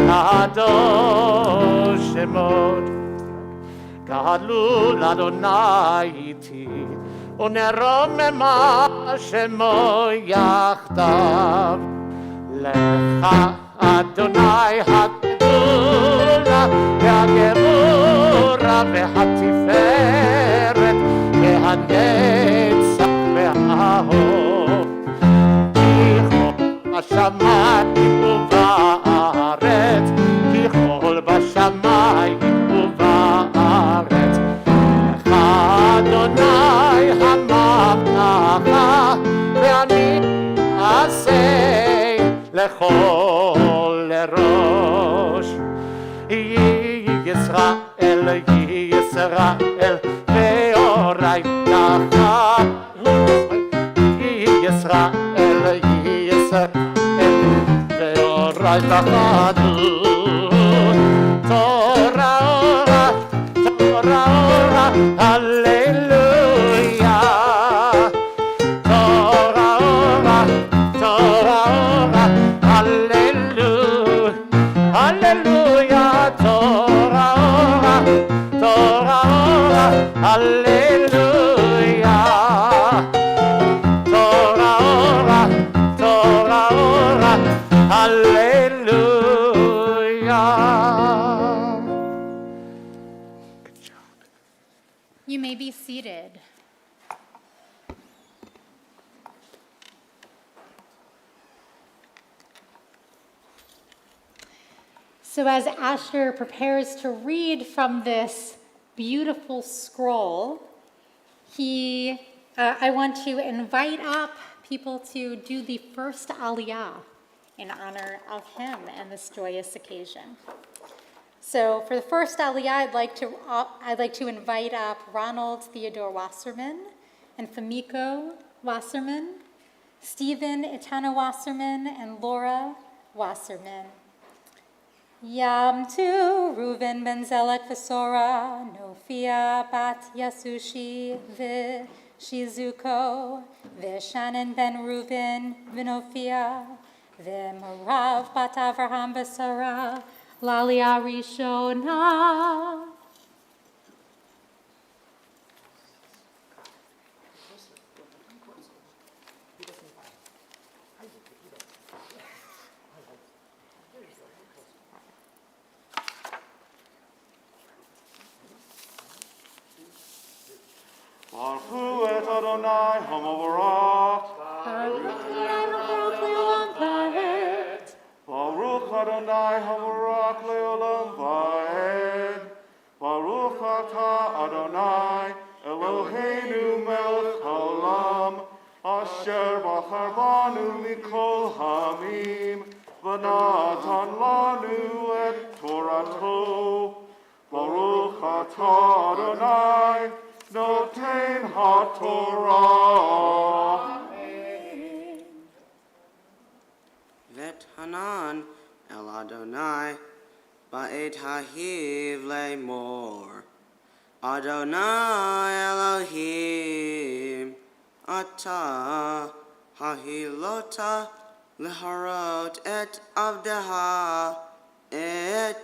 Kadosh Shemot. Gadlu l'Adonai iti, uneromema shemo yachdav. Lecha Adonai hagdula, והגבורה והתפארת, והנצח והאור. כי כל בשמיים ובארץ, כי כל בשמיים ובארץ. לך אדוני המבטחה, ואני אעשה לכל ראש. ישראל, ישראל, ואורייתך. ישראל, ישראל, ואורייתך. תורה אורה, תורה אורה, הללויה. תורה אורה, Hallelujah, Torah, Torah, Hallelujah. Torah, Torah, Hallelujah. Good job. You may be seated. So as Asher prepares to read from this beautiful scroll, I want to invite up people to do the first aliyah in honor of him and this joyous occasion. So for the first aliyah, I'd like to invite up Ronald Theodore Wasserman and Famiko Wasserman, Stephen Itana Wasserman, and Laura Wasserman. Yam tu Reuven ben Zelek v'Sora, Nofia bat Yasushi v'Shizuko, v'Shannon ben Reuven v'Nofia, v'Marav bat Avraham v'Sara, Lalia Rishona. Baruch et Adonai Hamavarach. Baruch Adonai Hamavarach leolam va'ed. Baruch atah Adonai Eloheinu melech haolam, asher bachar banu mikol hamim, v'natan lanu et Torato. Baruch atah Adonai Noten HaTorah. Vet Hanan El Adonai Ba'et Hahiv Le'mor Adonai Elohim Ata Hahilota Leharot Et Avdeha Et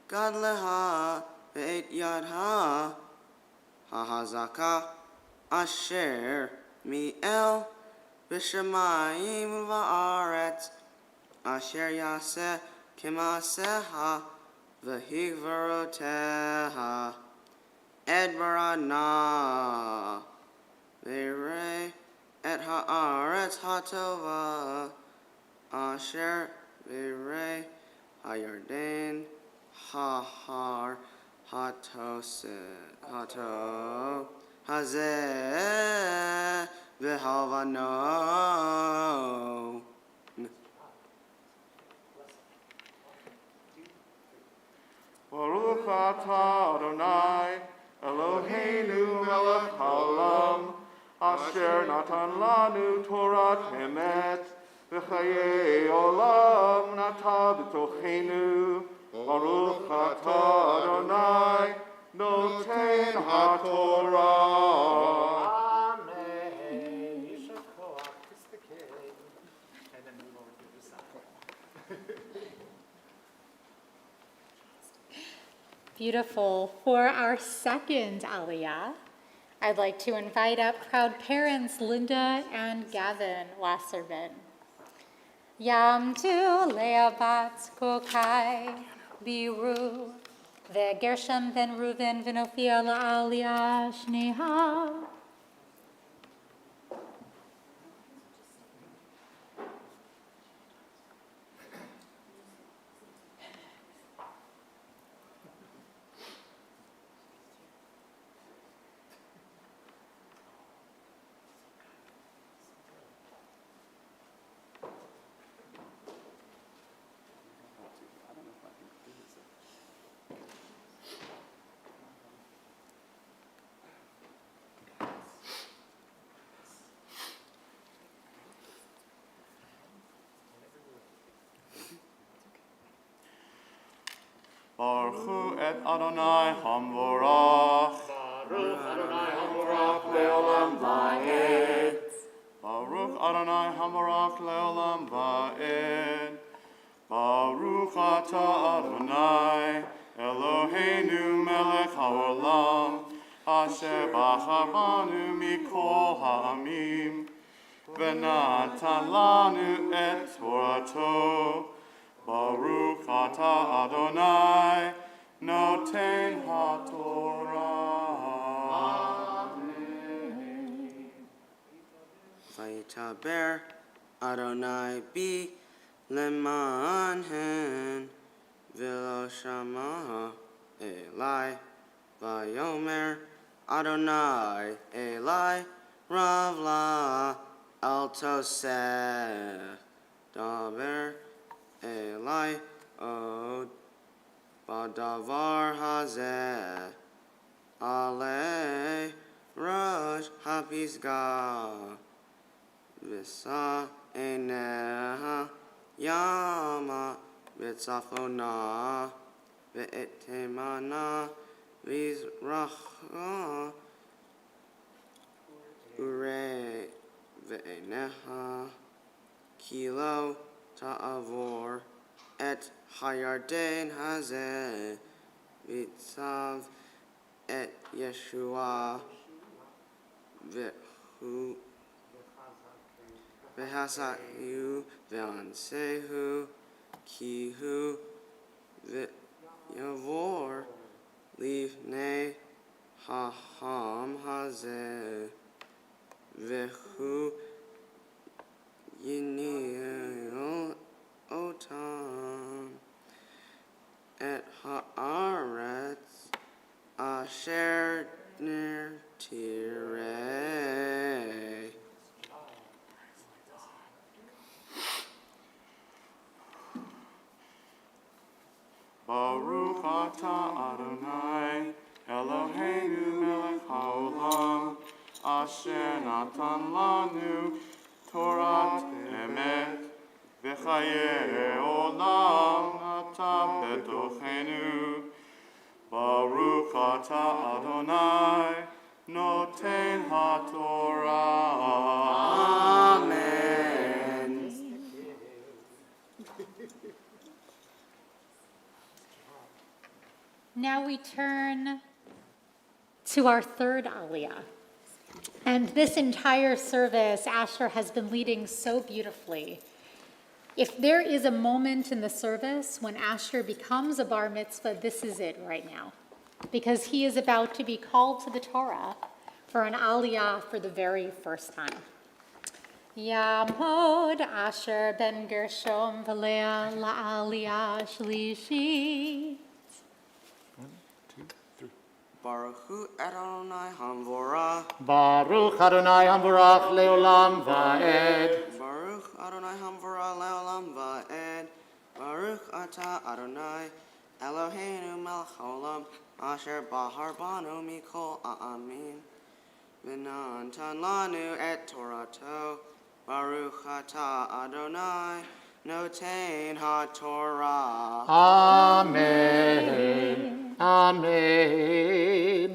Gadleha Et Yadha Hahazaka Asher Mi'el B'Shamayim Va'aretz Asher Yaseh Kemaseha V'Higvaroteha Ed Barana V'Rei Et Ha'aretz Hatova Asher V'Rei Hayarden Hahar Hato Hazeh V'Havano. Baruch atah Adonai Eloheinu melech haolam, asher natan lanu Torah emet, v'chayei olam nata b'tochenu. Baruch atah Adonai Noten HaTorah. Amen. Yisha koach. Kiss the kid. And then move over to the side. Beautiful. For our second aliyah, I'd like to invite up proud parents Linda and Gavin Wasserman. Yam tu leabat kokai biru, ve Gershom ben Reuven v'Nofia la'aliyah shneha. Baruch et Adonai Hamvorach. Baruch Adonai Hamorach Leolam va'ed. Baruch Adonai Hamvorach leolam va'ed. Baruch atah Adonai, Eloheinu melech haolam, asher bachar banu mikol ha'amim, v'natan lanu et Torato. Baruch atah Adonai, noten haTorah. Vayitaber Adonai bi lemanhen v'lo shama Eli vayomer Adonai Eli Ravla al toseh daber Eli od badavar hazeh ale rosh hapisgah Visa eneha yama v'tzafona v'etemana v'izracha ure v'eneha kilo ta'avor et hayarden hazeh v'tzav et Yeshua v'hu V'hasayu v'ansehu kihu v'yavor livnei haham hazeh v'hu yinil otam et haaretz asher ner tirei. Baruch atah Adonai, Eloheinu melech haolam, asher natan lanu Torah emet, v'chayei olam nata betochenu. Baruch atah Adonai, noten haTorah. Amen. Now we turn to our third Aliyah. And this entire service, Asher has been leading so beautifully. If there is a moment in the service when Asher becomes a Bar Mitzvah, this is it right now. Because he is about to be called to the Torah for an Aliyah for the very first time. Yamod Asher ben Gershom v'Leah la'Aliyah shlishit. Baruch hu Adonai Hamvorah. Baruch Adonai Hamvorach Leolam Va'ed. Baruch Adonai Hamvorah Leolam Va'ed. Baruch atah Adonai Eloheinu melech haolam asher bahar banu mikol ha'amim v'natan lanu et Torato. Baruch atah Adonai noten haTorah. Amen. Amen.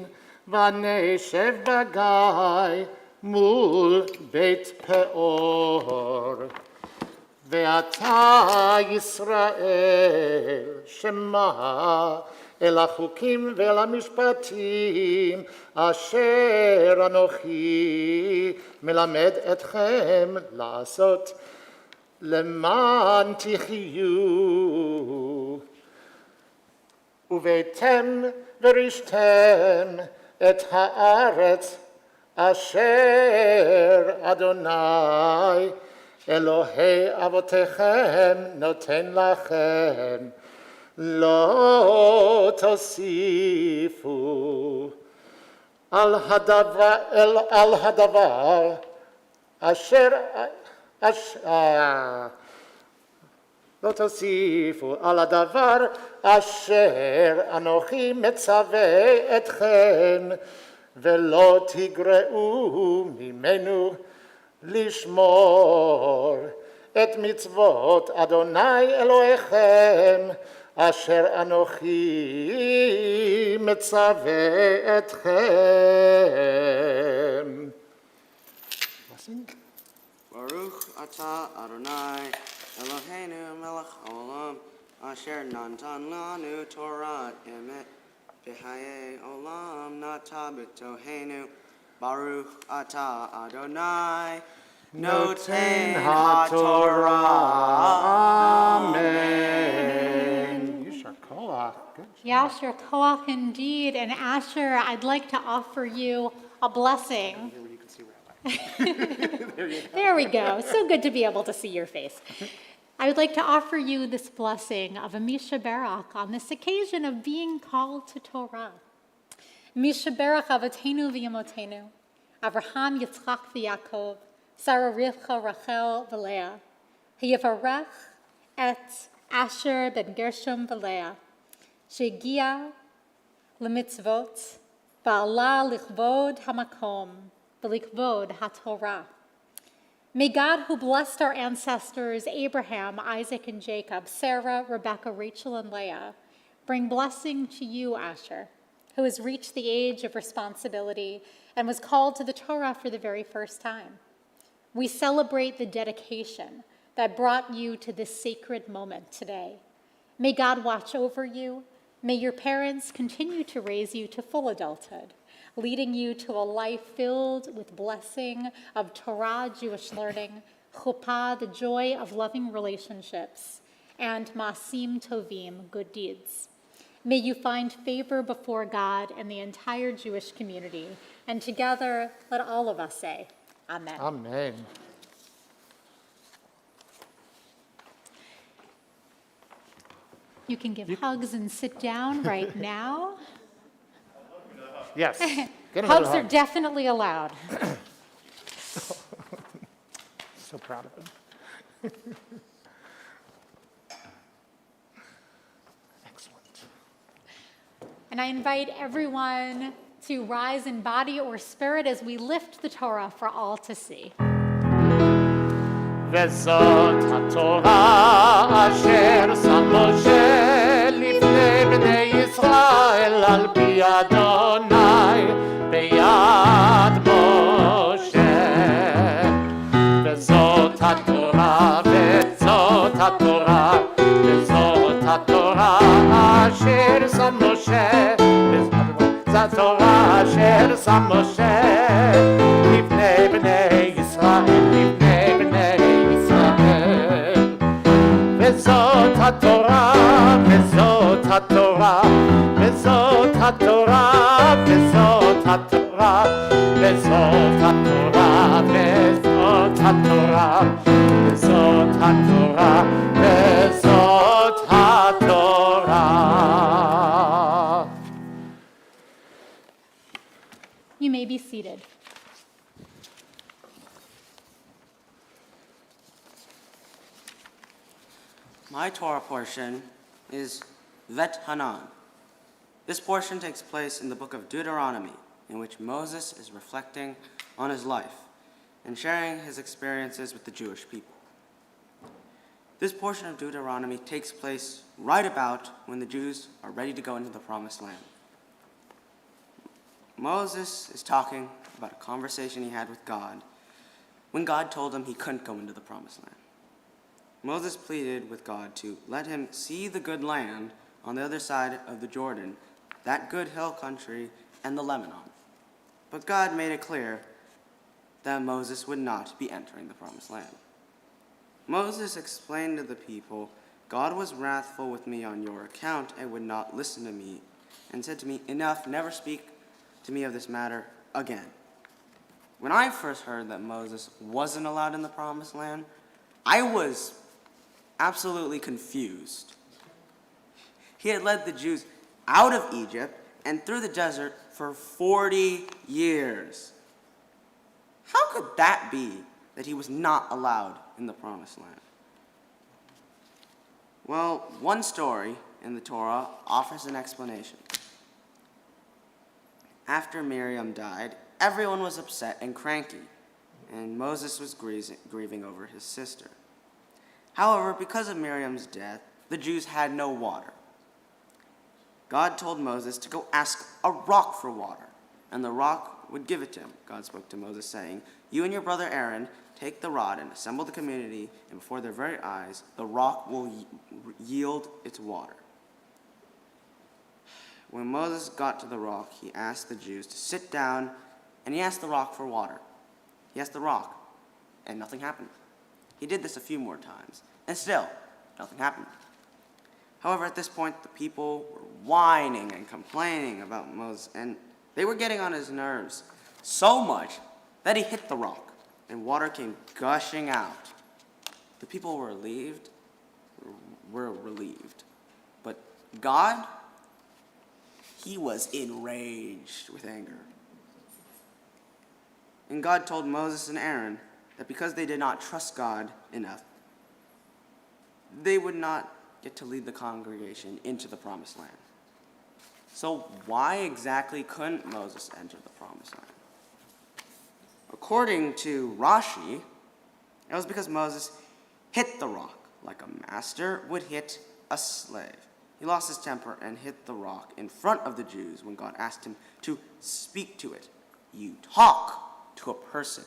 Vaneshev bagay mul beit peor. Ve'ata Yisrael shema el hachukim ve'el hamishpatim asher anochi melamed etchem la'asot leman tichiyu. ובאתם ורישתם את הארץ אשר אדוני אלוהי אבותיכם נותן לכם, לא תוסיפו על הדבר אשר לא תוסיפו על הדבר אשר אנוכי מצווה אתכם, ולא תגרעו ממנו לשמור את מצוות אדוני אלוהיכם, אשר אנוכי מצווה אתכם. Baruch atah Adonai Eloheinu melech haolam, asher natan lanu Torah emet, v'chaye olam nata b'toheinu, Baruch atah Adonai, noten haTorah. Amen. Yashar koach. Good. Yasher koach indeed. And Asher, I'd like to offer you a blessing. Here where you can see Rabbi. There we go. So good to be able to see your face. I would like to offer you this blessing of a Misha Barak on this occasion of being called to Torah. Misha Barak Avotenu v'Yamotenu, Avraham, Yitzchak v'Yaakov, Sarah, Rivka, Rachel v'Leah, Hayavarech et Asher ben Gershom v'Leah, shegia lemitzvot, ba'ala lichvod hamakom, v'lichvod haTorah. May God, who blessed our ancestors, Abraham, Isaac, and Jacob, Sarah, Rebekah, Rachel, and Leah, bring blessing to you, Asher, who has reached the age of responsibility and was called to the Torah for the very first time. We celebrate the dedication that brought you to this sacred moment today. May God watch over you. May your parents continue to raise you to full adulthood, leading you to a life filled with blessing of Torah, Jewish learning, chuppah, the joy of loving relationships, and masim tovim, good deeds. May you find favor before God and the entire Jewish community. And together, let all of us say, Amen. Amen. You can give hugs and sit down right now. Yes. Get Hugs another are definitely allowed. So proud of him. Excellent. And I invite everyone to rise in body or spirit as we lift the Torah for all to see. וזאת התורה אשר שם משה לפני בני ישראל על פי אדוני ביד משה. וזאת התורה, וזאת התורה, וזאת התורה אשר שם משה, וזאת התורה אשר שם משה לפני בני ישראל, לפני בני ישראל. וזאת התורה, וזאת התורה, וזאת התורה, וזאת התורה, וזאת התורה, וזאת התורה, וזאת התורה, וזאת התורה. You may be seated. My Torah portion is Vet Hanan. This portion takes place in the book of Deuteronomy, in which Moses is reflecting on his life and sharing his experiences with the Jewish people. This portion of Deuteronomy takes place right about when the Jews are ready to go into the Promised Land. Moses is talking about a conversation he had with God when God told him he couldn't go into the Promised Land. Moses pleaded with God to let him see the good land on the other side of the Jordan, that good hill country, and the Lebanon. But God made it clear that Moses would not be entering the Promised Land. Moses explained to the people, God was wrathful with me on your account and would not listen to me, and said to me, enough, never speak to me of this matter again. When I first heard that Moses wasn't allowed in the Promised Land, I was absolutely confused. He had led the Jews out of Egypt and through the desert for 40 years. How could that be that he was not allowed in the Promised Land? Well, one story in the Torah offers an explanation. After Miriam died, everyone was upset and cranky, and Moses was grieving over his sister. However, because of Miriam's death, the Jews had no water. God told Moses to go ask a rock for water, and the rock would give it to him. God spoke to Moses, saying, "You and your brother Aaron take the rod and assemble the community, and before their very eyes, the rock will yield its water." When Moses got to the rock, he asked the Jews to sit down, and he asked the rock for water. He asked the rock, and nothing happened. He did this a few more times, and still, nothing happened. However, at this point, the people were whining and complaining about Moses, and they were getting on his nerves so much that he hit the rock, and water came gushing out. The people were relieved, but God, he was enraged with anger. And God told Moses and Aaron that because they did not trust God enough, they would not get to lead the congregation into the promised land. So why exactly couldn't Moses enter the promised land? According to Rashi, it was because Moses hit the rock like a master would hit a slave. He lost his temper and hit the rock in front of the Jews when God asked him to speak to it. You talk to a person,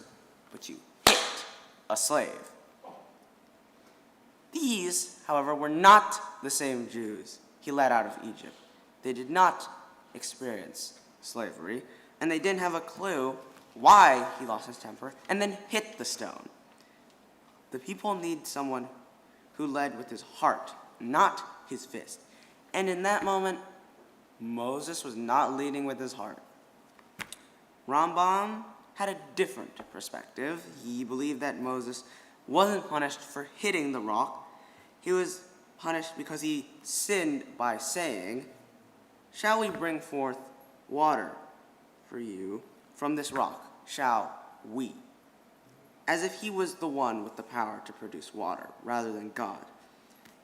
but you hit a slave. These, however, were not the same Jews he led out of Egypt. They did not experience slavery, and they didn't have a clue why he lost his temper and then hit the stone. The people need someone who led with his heart, not his fist. And in that moment, Moses was not leading with his heart. Rambam had a different perspective. He believed that Moses wasn't punished for hitting the rock. He was punished because he sinned by saying, "Shall we bring forth water for you from this rock? Shall we?" As if he was the one with the power to produce water rather than God.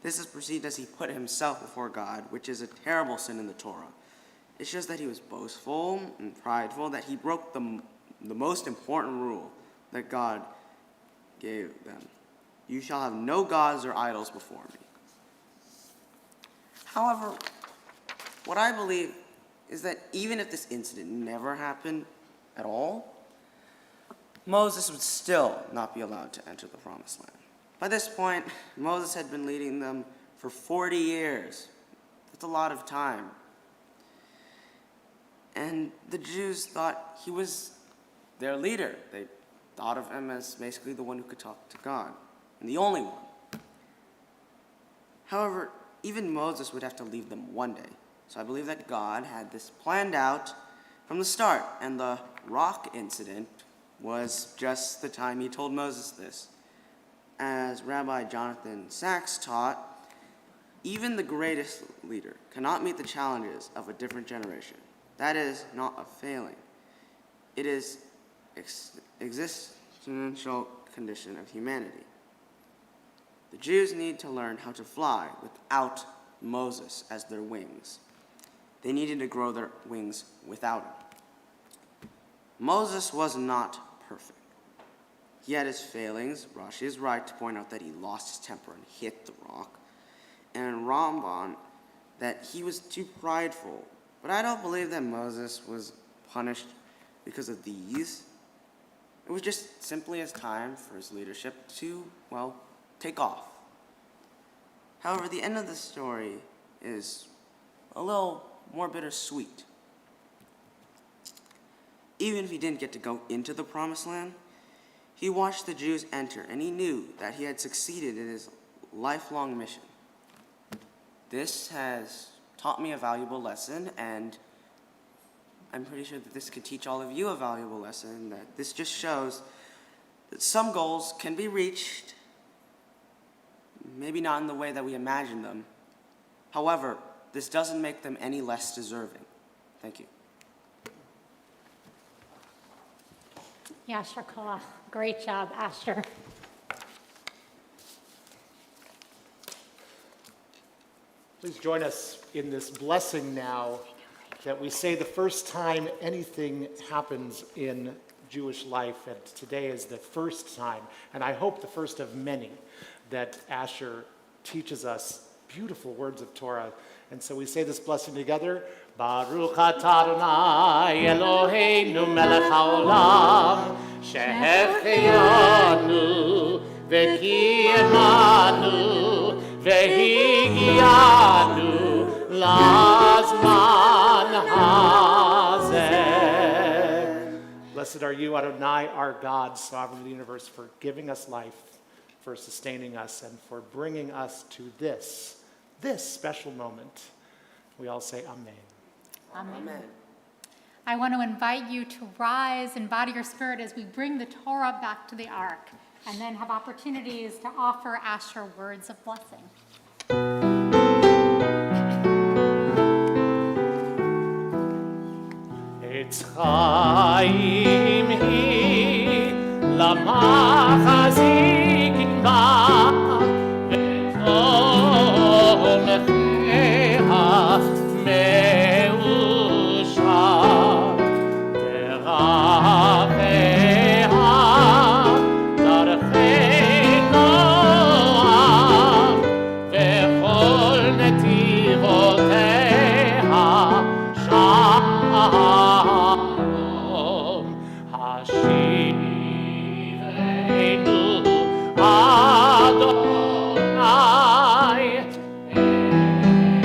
This is perceived as he put himself before God, which is a terrible sin in the Torah. It shows that he was boastful and prideful, that he broke the most important rule that God gave them. "You shall have no gods or idols before me." However, what I believe is that even if this incident never happened at all, Moses would still not be allowed to enter the promised land. By this point, Moses had been leading them for 40 years. That's a lot of time. And the Jews thought he was their leader. They thought of him as basically the one who could talk to God, and the only one. However, even Moses would have to leave them one day. So I believe that God had this planned out from the start, and the rock incident was just the time he told Moses this. As Rabbi Jonathan Sachs taught, even the greatest leader cannot meet the challenges of a different generation. That is not a failing. It is existential condition of humanity. The Jews need to learn how to fly without Moses as their wings. They needed to grow their wings without him. Moses was not perfect. He had his failings. Rashi is right to point out that he lost his temper and hit the rock. And Ramban, that he was too prideful. But I don't believe that Moses was punished because of these. It was just simply his time for his leadership to, take off. However, the end of the story is a little more bittersweet. Even if he didn't get to go into the promised land, he watched the Jews enter, and he knew that he had succeeded in his lifelong mission. This has taught me a valuable lesson, and I'm pretty sure that this could teach all of you a valuable lesson, that this just shows that some goals can be reached, maybe not in the way that we imagine them. However, this doesn't make them any less deserving. Thank you. Yasher Koach. Great job, Asher. Please join us in this blessing now that we say the first time anything happens in Jewish life, and today is the first time, and I hope the first of many, that Asher teaches us beautiful words of Torah. And so we say this blessing together. Baruch atah Adonai Eloheinu melech haolam shehechianu v'kiyemanu v'higianu lazman hazeh. Blessed are you, Adonai, our God, sovereign of the universe, for giving us life, for sustaining us, and for bringing us to this special moment. We all say amen. Amen. I want to invite you to rise in body or spirit as we bring the Torah back to the ark, and then have opportunities to offer Asher words of blessing. Etz Chaim hi lamachazikin ba v'tomcheha me'ushar deraveha darchei noam v'chol netivoteha shalom hashivenu Adonai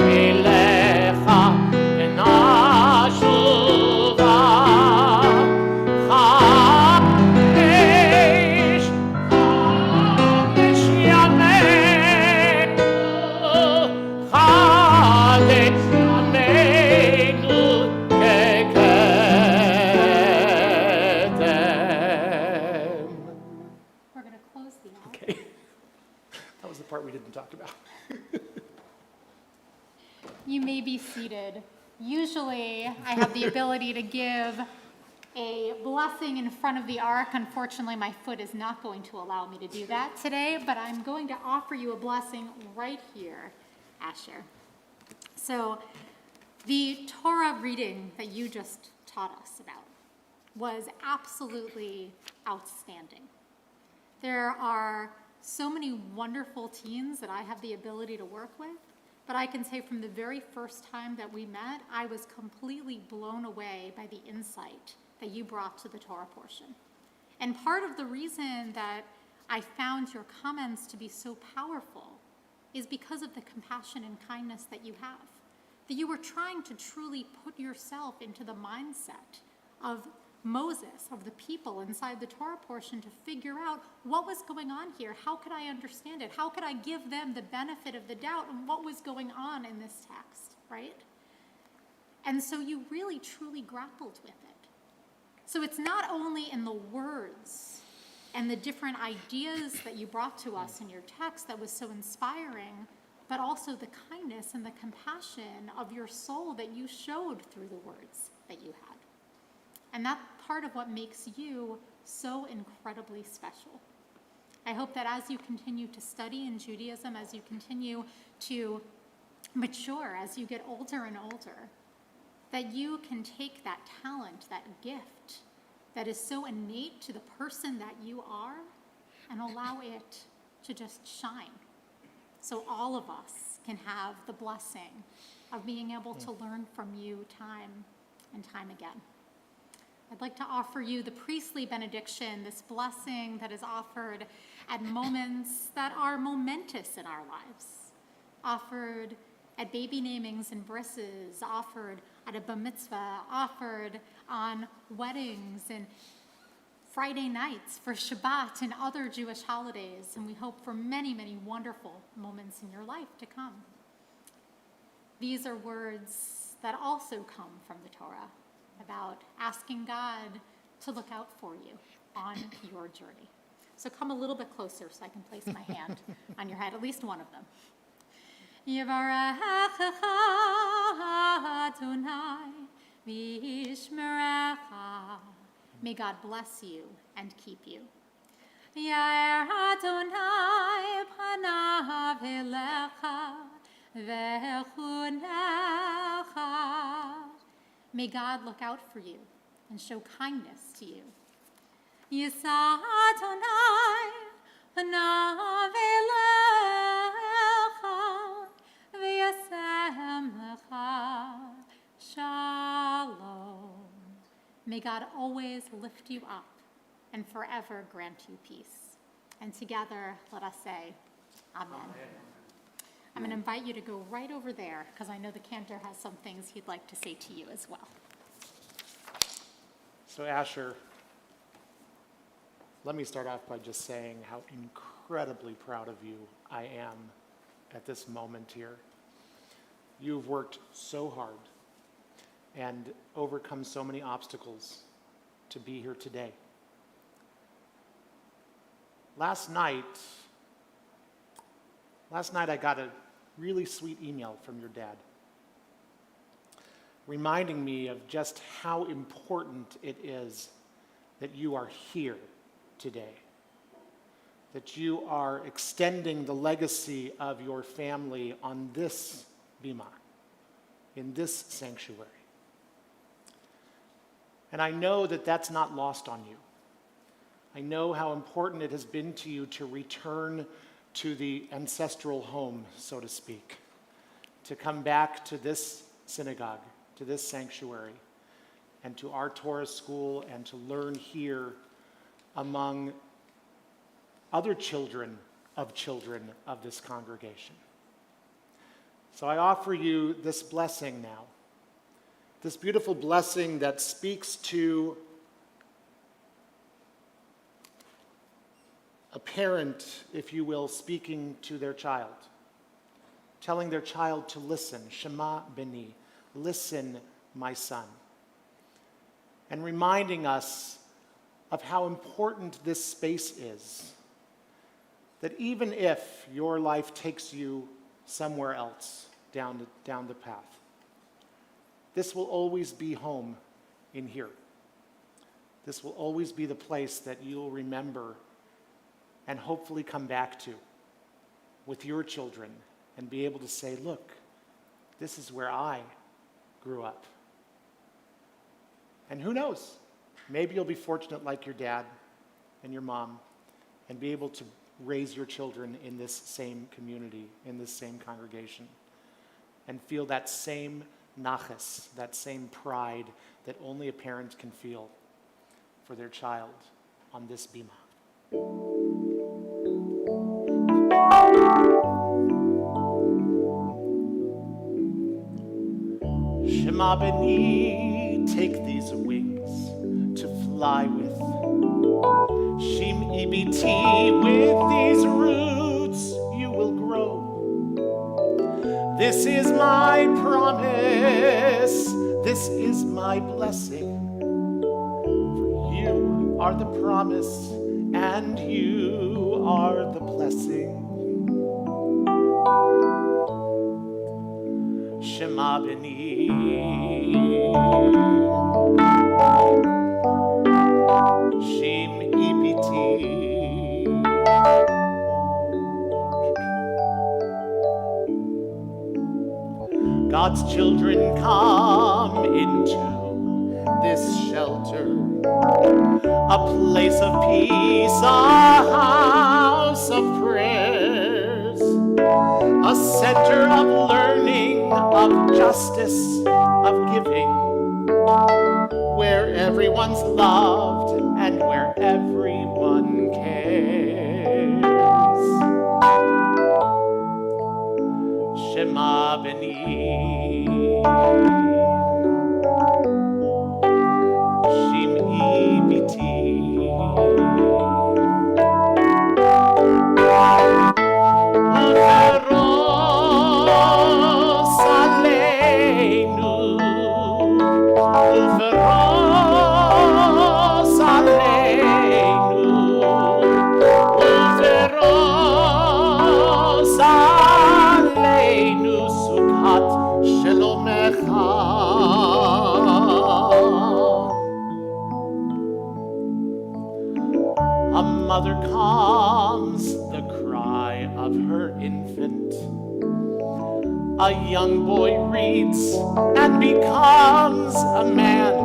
elecha v'nashuva chadesh chadesh yameinu chadesh yameinu kekedem. We're going to close the ark. Okay. That was the part we didn't talk about. You may be seated. Usually, I have the ability to give a blessing in front of the ark. Unfortunately, my foot is not going to allow me to do that today, but I'm going to offer you a blessing right here, Asher. So, the Torah reading that you just taught us about was absolutely outstanding. There are so many wonderful teens that I have the ability to work with, but I can say from the very first time that we met, I was completely blown away by the insight that you brought to the Torah portion. And part of the reason that I found your comments to be so powerful is because of the compassion and kindness that you have. That you were trying to truly put yourself into the mindset of Moses, of the people inside the Torah portion, to figure out what was going on here. How could I understand it? How could I give them the benefit of the doubt on what was going on in this text, right? And so you really, truly grappled with it. So it's not only in the words and the different ideas that you brought to us in your text that was so inspiring, but also the kindness and the compassion of your soul that you showed through the words that you had. And that's part of what makes you so incredibly special. I hope that as you continue to study in Judaism, as you continue to mature, as you get older and older, that you can take that talent, that gift that is so innate to the person that you are, and allow it to just shine. So all of us can have the blessing of being able to learn from you time and time again. I'd like to offer you the priestly benediction, this blessing that is offered at moments that are momentous in our lives, offered at baby namings and brisses, offered at a Bar Mitzvah, offered on weddings and Friday nights for Shabbat and other Jewish holidays, and we hope for many, many wonderful moments in your life to come. These are words that also come from the Torah, about asking God to look out for you on your journey. So come a little bit closer so I can place my hand on your head, at least one of them. Yivarechecha Adonai v'yishmerecha. May God bless you and keep you. Yair Adonai panav elecha v'chunecha. May God look out for you and show kindness to you. Yisa Adonai panav elecha May God always lift you up and forever grant you peace. And together, let us say, Amen. I'm going to invite you to go right over there because I know the cantor has some things he'd like to say to you as well. So Asher, let me start off by just saying how incredibly proud of you I am at this moment here. You've worked so hard and overcome so many obstacles to be here today. Last night I got a really sweet email from your dad reminding me of just how important it is that you are here today, that you are extending the legacy of your family on this bima, in this sanctuary. And I know that that's not lost on you. I know how important it has been to you to return to the ancestral home, so to speak, to come back to this synagogue, to this sanctuary, and to our Torah school, and to learn here among other children of this congregation. So I offer you this blessing now, this beautiful blessing that speaks to a parent, if you will, speaking to their child, telling their child to listen, Shema Beni, listen, my son, and reminding us of how important this space is, that even if your life takes you somewhere else down the path, this will always be home in here. This will always be the place that you'll remember and hopefully come back to with your children and be able to say, look, this is where I grew up. And who knows, maybe you'll be fortunate like your dad and your mom and be able to raise your children in this same community, in this same congregation, and feel that same nachas, that same pride that only a parent can feel for their child on this bima. Shema Beni, take these wings to fly with. Shim Ibiti, with these roots you will grow. This is my promise, this is my blessing. For you are the promise, and you are the blessing. Shema Beni. Shim Ibiti. God's children come into this shelter, a place of peace, a house of prayers, a center of learning, of justice, of giving, where everyone's loved and where everyone cares. Shema Beni. Shim Ibiti. Uveros aleinu, uveros aleinu, uveros aleinu, sukhat shelomecha. A mother calms the cry of her infant. A young boy reads and becomes a man.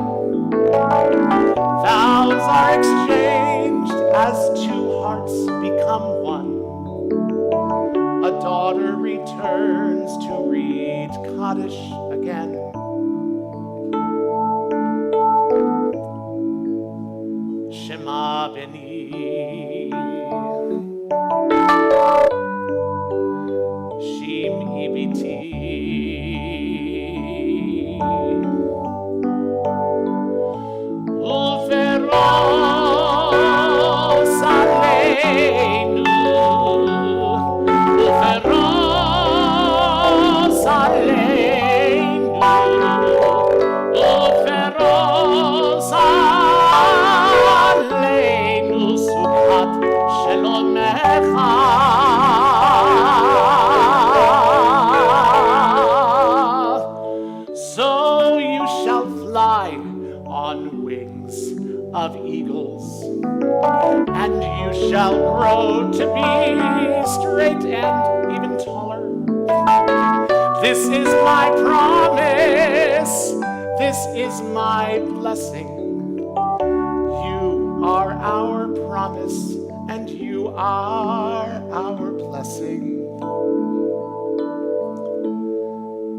Vows are exchanged as two hearts become one. A daughter returns to read Kaddish again. beni. Shim ibiti. Uferos aleinu. Uferos aleinu. Uferos aleinu. Sukat shelomecha. So you shall fly on wings of eagles, and you shall grow to be straight and even taller. This is my promise, this is my blessing. You are our promise, and you are our blessing.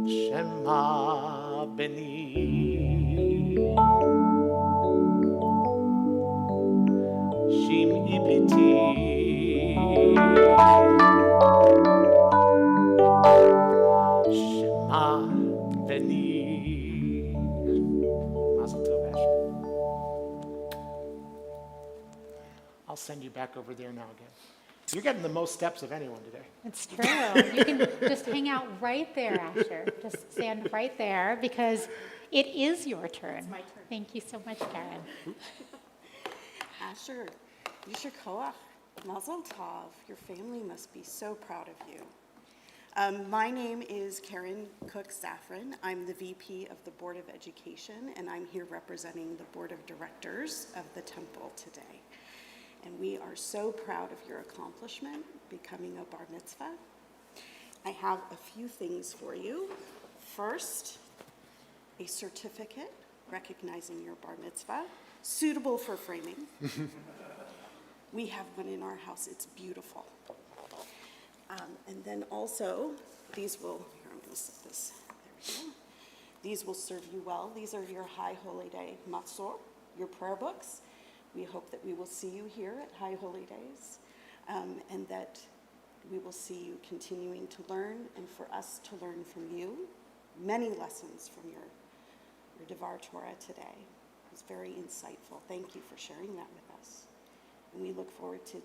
Shema beni. Shim ibiti. Shema beni. Mazel tov, Asher. I'll send you back over there now again. You're getting the most steps of anyone today. It's true. You can just hang out right there, Asher. Just stand right there because it is your turn. It's my turn. Thank you so much, Karen. Asher, Yisher Koach, Mazel Tov. Your family must be so proud of you. My name is Karen Cook-Safran. I'm the VP of the Board of Education, and I'm here representing the Board of Directors of the Temple today. And we are so proud of your accomplishment, becoming a Bar Mitzvah. I have a few things for you. First, a certificate recognizing your Bar Mitzvah, suitable for framing. We have one in our house. It's beautiful. And then also, these will, here, I'm going to set this, there we go. These will serve you well. These are your High Holy Day Matzor, your prayer books. We hope that we will see you here at High Holy Days, and that we will see you continuing to learn, and for us to learn from you many lessons from your Devar Torah today. It was very insightful. Thank you for sharing that with us. And we look forward to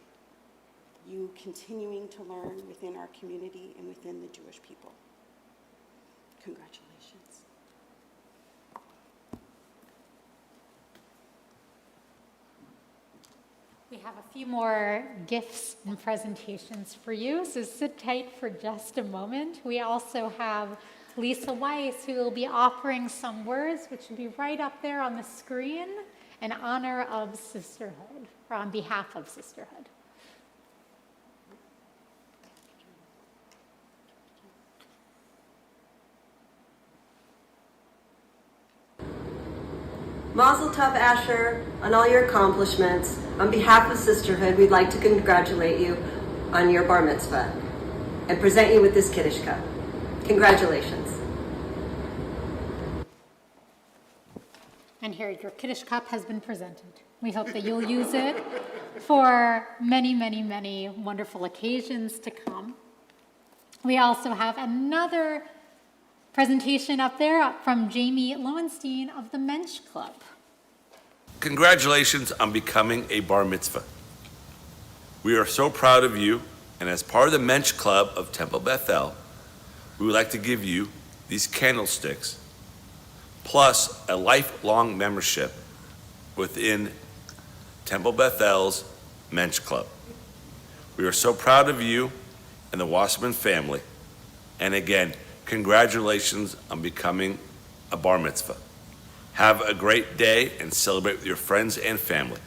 you continuing to learn within our community and within the Jewish people. Congratulations. We have a few more gifts and presentations for you, so sit tight for just a moment. We also have Lisa Weiss, who will be offering some words, which will be right up there on the screen, in honor of sisterhood, or on behalf of sisterhood. Mazel Tov, Asher, on all your accomplishments. On behalf of Sisterhood, we'd like to congratulate you on your Bar Mitzvah and present you with this Kiddush cup. Congratulations. And here, your Kiddush cup has been presented. We hope that you'll use it for many, many, many wonderful occasions to come. We also have another presentation up there from Jamie Lowenstein of the Mensch Club. Congratulations on becoming a Bar Mitzvah. We are so proud of you, and as part of the Mensch Club of Temple Bethel, we would like to give you these candlesticks, plus a lifelong membership within Temple Bethel's Mensch Club. We are so proud of you and the Wasserman family, and again, congratulations on becoming a Bar Mitzvah. Have a great day and celebrate with your friends and family.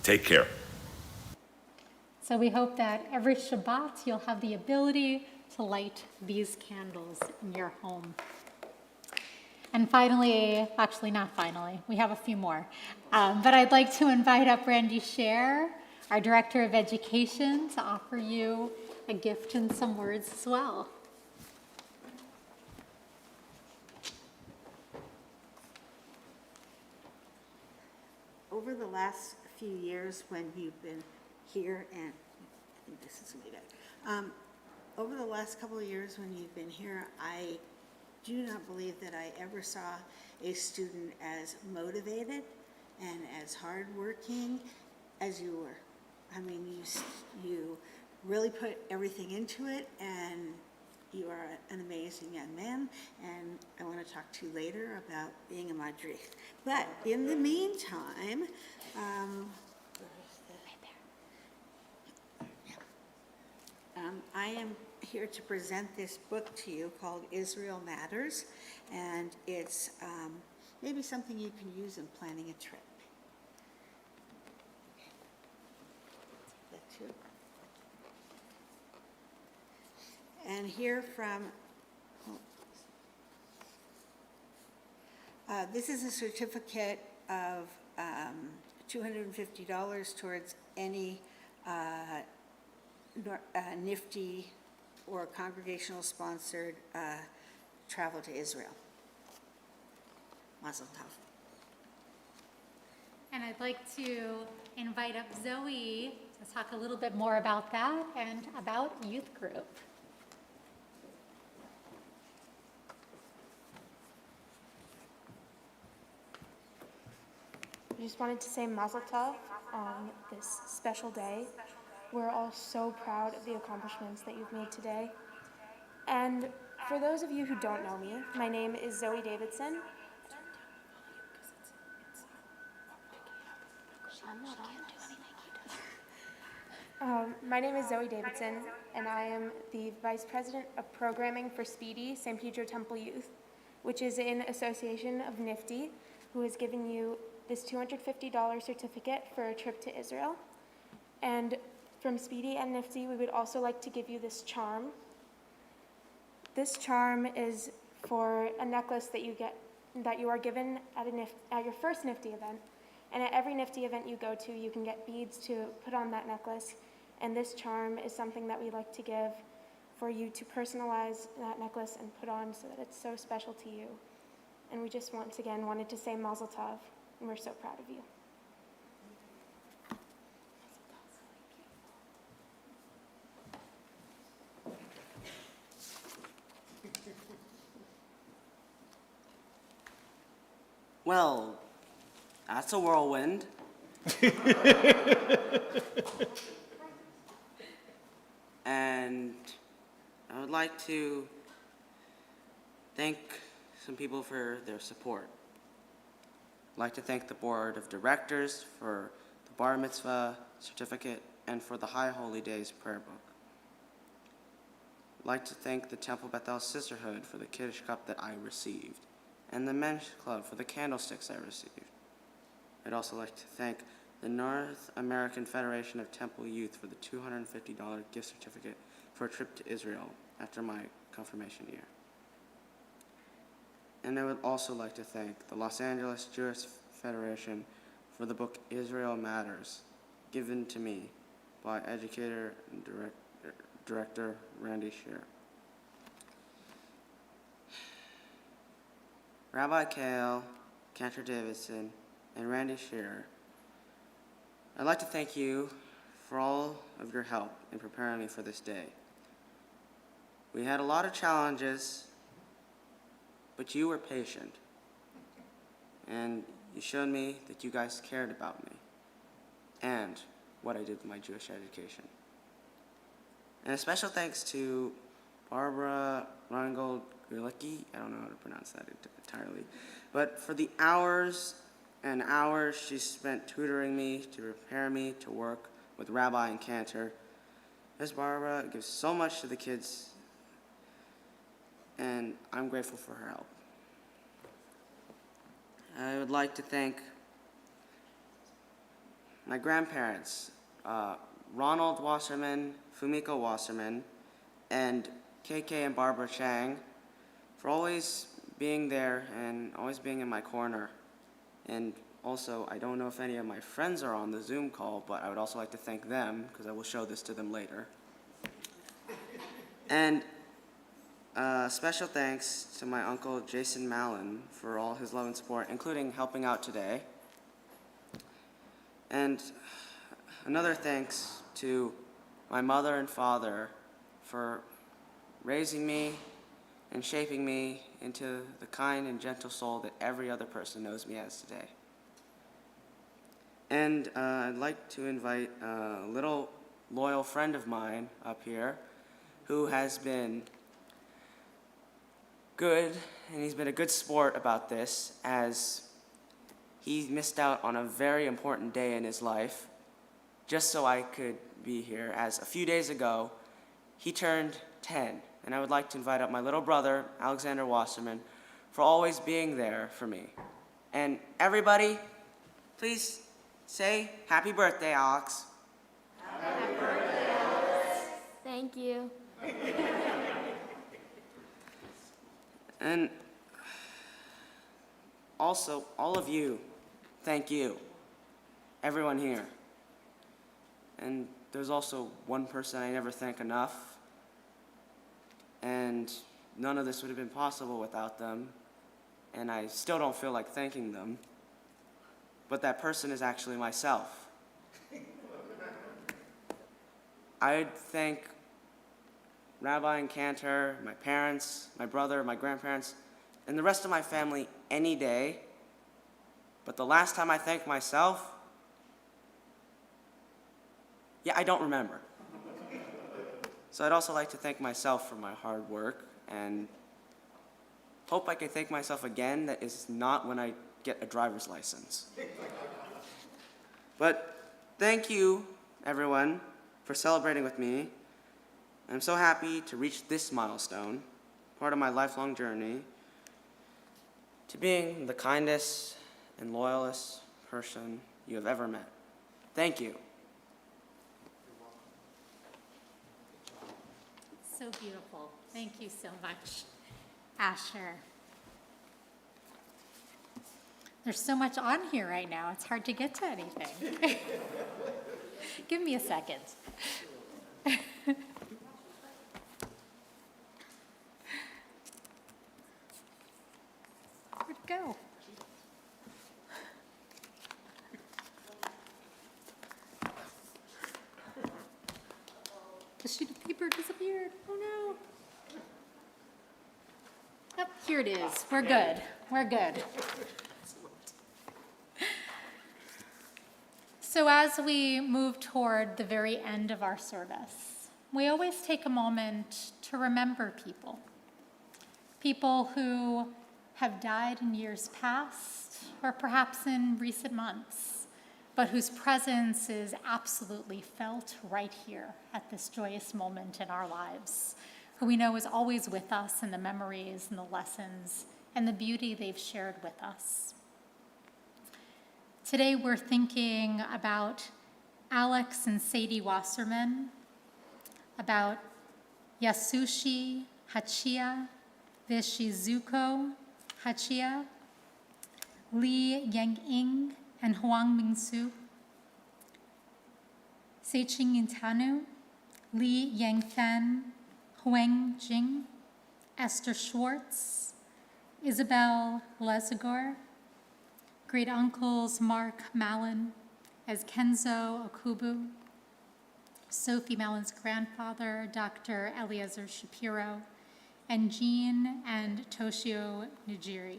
Take care. So we hope that every Shabbat you'll have the ability to light these candles in your home. And finally, actually not finally, we have a few more. But I'd like to invite up Randy Scher, our Director of Education, to offer you a gift and some words as well. Over the last few years when you've been here, and I think this is gonna be good. Over the last couple of years when you've been here, I do not believe that I ever saw a student as motivated and as hardworking as you were. I mean, you really put everything into it, and you are an amazing young man, and I want to talk to you later about being a madrich. But in the meantime, I am here to present this book to you called Israel Matters, and it's maybe something you can use in planning a trip. That too. And here from, this is a certificate of $250 towards any NIFTY or congregational sponsored travel to Israel. Mazel tov. And I'd like to invite up Zoe to talk a little bit more about that and about youth group. I just wanted to say Mazel Tov on this special day. We're all so proud of the accomplishments that you've made today. And for those of you who don't know me, my name is Zoe Davidson. My name is Zoe Davidson, and I am the Vice President of Programming for Speedy St. Pedro Temple Youth, which is an association of NIFTY, who has given you this $250 certificate for a trip to Israel. And from Speedy and NIFTY, we would also like to give you this charm. This charm is for a necklace that you are given at your first NIFTY event. And at every NIFTY event you go to, you can get beads to put on that necklace. And this charm is something that we like to give for you to personalize that necklace and put on so that it's so special to you. And we just once again wanted to say Mazel Tov, and we're so proud of you. Well, that's a whirlwind. And I would like to thank some people for their support. I'd like to thank the board of directors for the Bar Mitzvah certificate and for the High Holy Days prayer book. I'd like to thank the Temple Bethel Sisterhood for the Kiddush Cup that I received, and the Men's Club for the candlesticks I received. I'd also like to thank the North American Federation of Temple Youth for the $250 gift certificate for a trip to Israel after my confirmation year. And I would also like to thank the Los Angeles Jewish Federation for the book Israel Matters, given to me by educator and director Randy Shearer. Rabbi Kale, Cantor Davidson, and Randy Shearer, I'd like to thank you for all of your help in preparing me for this day. We had a lot of challenges, but you were patient, and you showed me that you guys cared about me and what I did with my Jewish education. And a special thanks to Barbara Reingold Gurlicki, I don't know how to pronounce that entirely, but for the hours and hours she spent tutoring me to prepare me to work with Rabbi and Cantor. Ms. Barbara gives so much to the kids, and I'm grateful for her help. I would like to thank my grandparents, Ronald Wasserman, Fumiko Wasserman, and KK and Barbara Chang, for always being there and always being in my corner. And also, I don't know if any of my friends are on the Zoom call, but I would also like to thank them, because I will show this to them later. And special thanks to my uncle Jason Mallon for all his love and support, including helping out today. And another thanks to my mother and father for raising me and shaping me into the kind and gentle soul that every other person knows me as today. And I'd like to invite a little loyal friend of mine up here who has been good, and he's been a good sport about this, as he missed out on a very important day in his life just so I could be here, as a few days ago he turned 10. And I would like to invite up my little brother, Asher Wasserman, for always being there for me. And everybody, please say happy birthday, Alex. Happy birthday, Alex. Thank you. And also, all of you, thank you. Everyone here. And there's also one person I never thank enough. And none of this would have been possible without them. And I still don't feel like thanking them. But that person is actually myself. I'd thank Rabbi and Cantor, my parents, my brother, my grandparents, and the rest of my family any day. But the last time I thanked myself, I don't remember. So I'd also like to thank myself for my hard work, and hope I can thank myself again. That is not when I get a driver's license. But thank you, everyone, for celebrating with me. I'm so happy to reach this milestone, part of my lifelong journey, to being the kindest and loyalest person you have ever met. Thank you. So beautiful. Thank you so much, Asher. There's so much on here right now, it's hard to get to anything. Give me a second. Where'd it go? The sheet of paper disappeared. Oh no. Yep, here it is. We're good. We're good. So as we move toward the very end of our service, we always take a moment to remember people. People who have died in years past, or perhaps in recent months, but whose presence is absolutely felt right here at this joyous moment in our lives, who we know is always with us in the memories and the lessons and the beauty they've shared with us. Today we're thinking about Alex and Sadie Wasserman, about Yasushi Hachia Vishizuko Hachia, Li Yangying and Huang Mingsu, Seiching Intanu, Li Yangfen, Huang Jing, Esther Schwartz, Isabel Lesagor, great uncles Mark Mallon as Kenzo Okubu, Sophie Mallon's grandfather, Dr. Eliezer Shapiro, and Jean and Toshio Nijiri.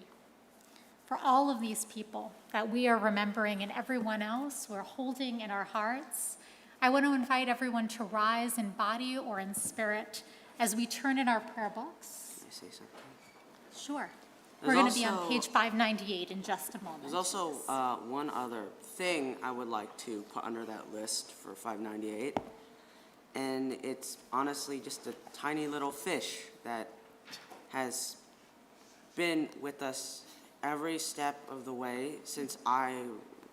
For all of these people that we are remembering and everyone else we're holding in our hearts, I want to invite everyone to rise in body or in spirit as we turn in our prayer books. Can I say something? Sure. There's We're going to be also- on page 598 in just a moment. There's also one other thing I would like to put under that list for 598, and it's honestly just a tiny little fish that has been with us every step of the way since I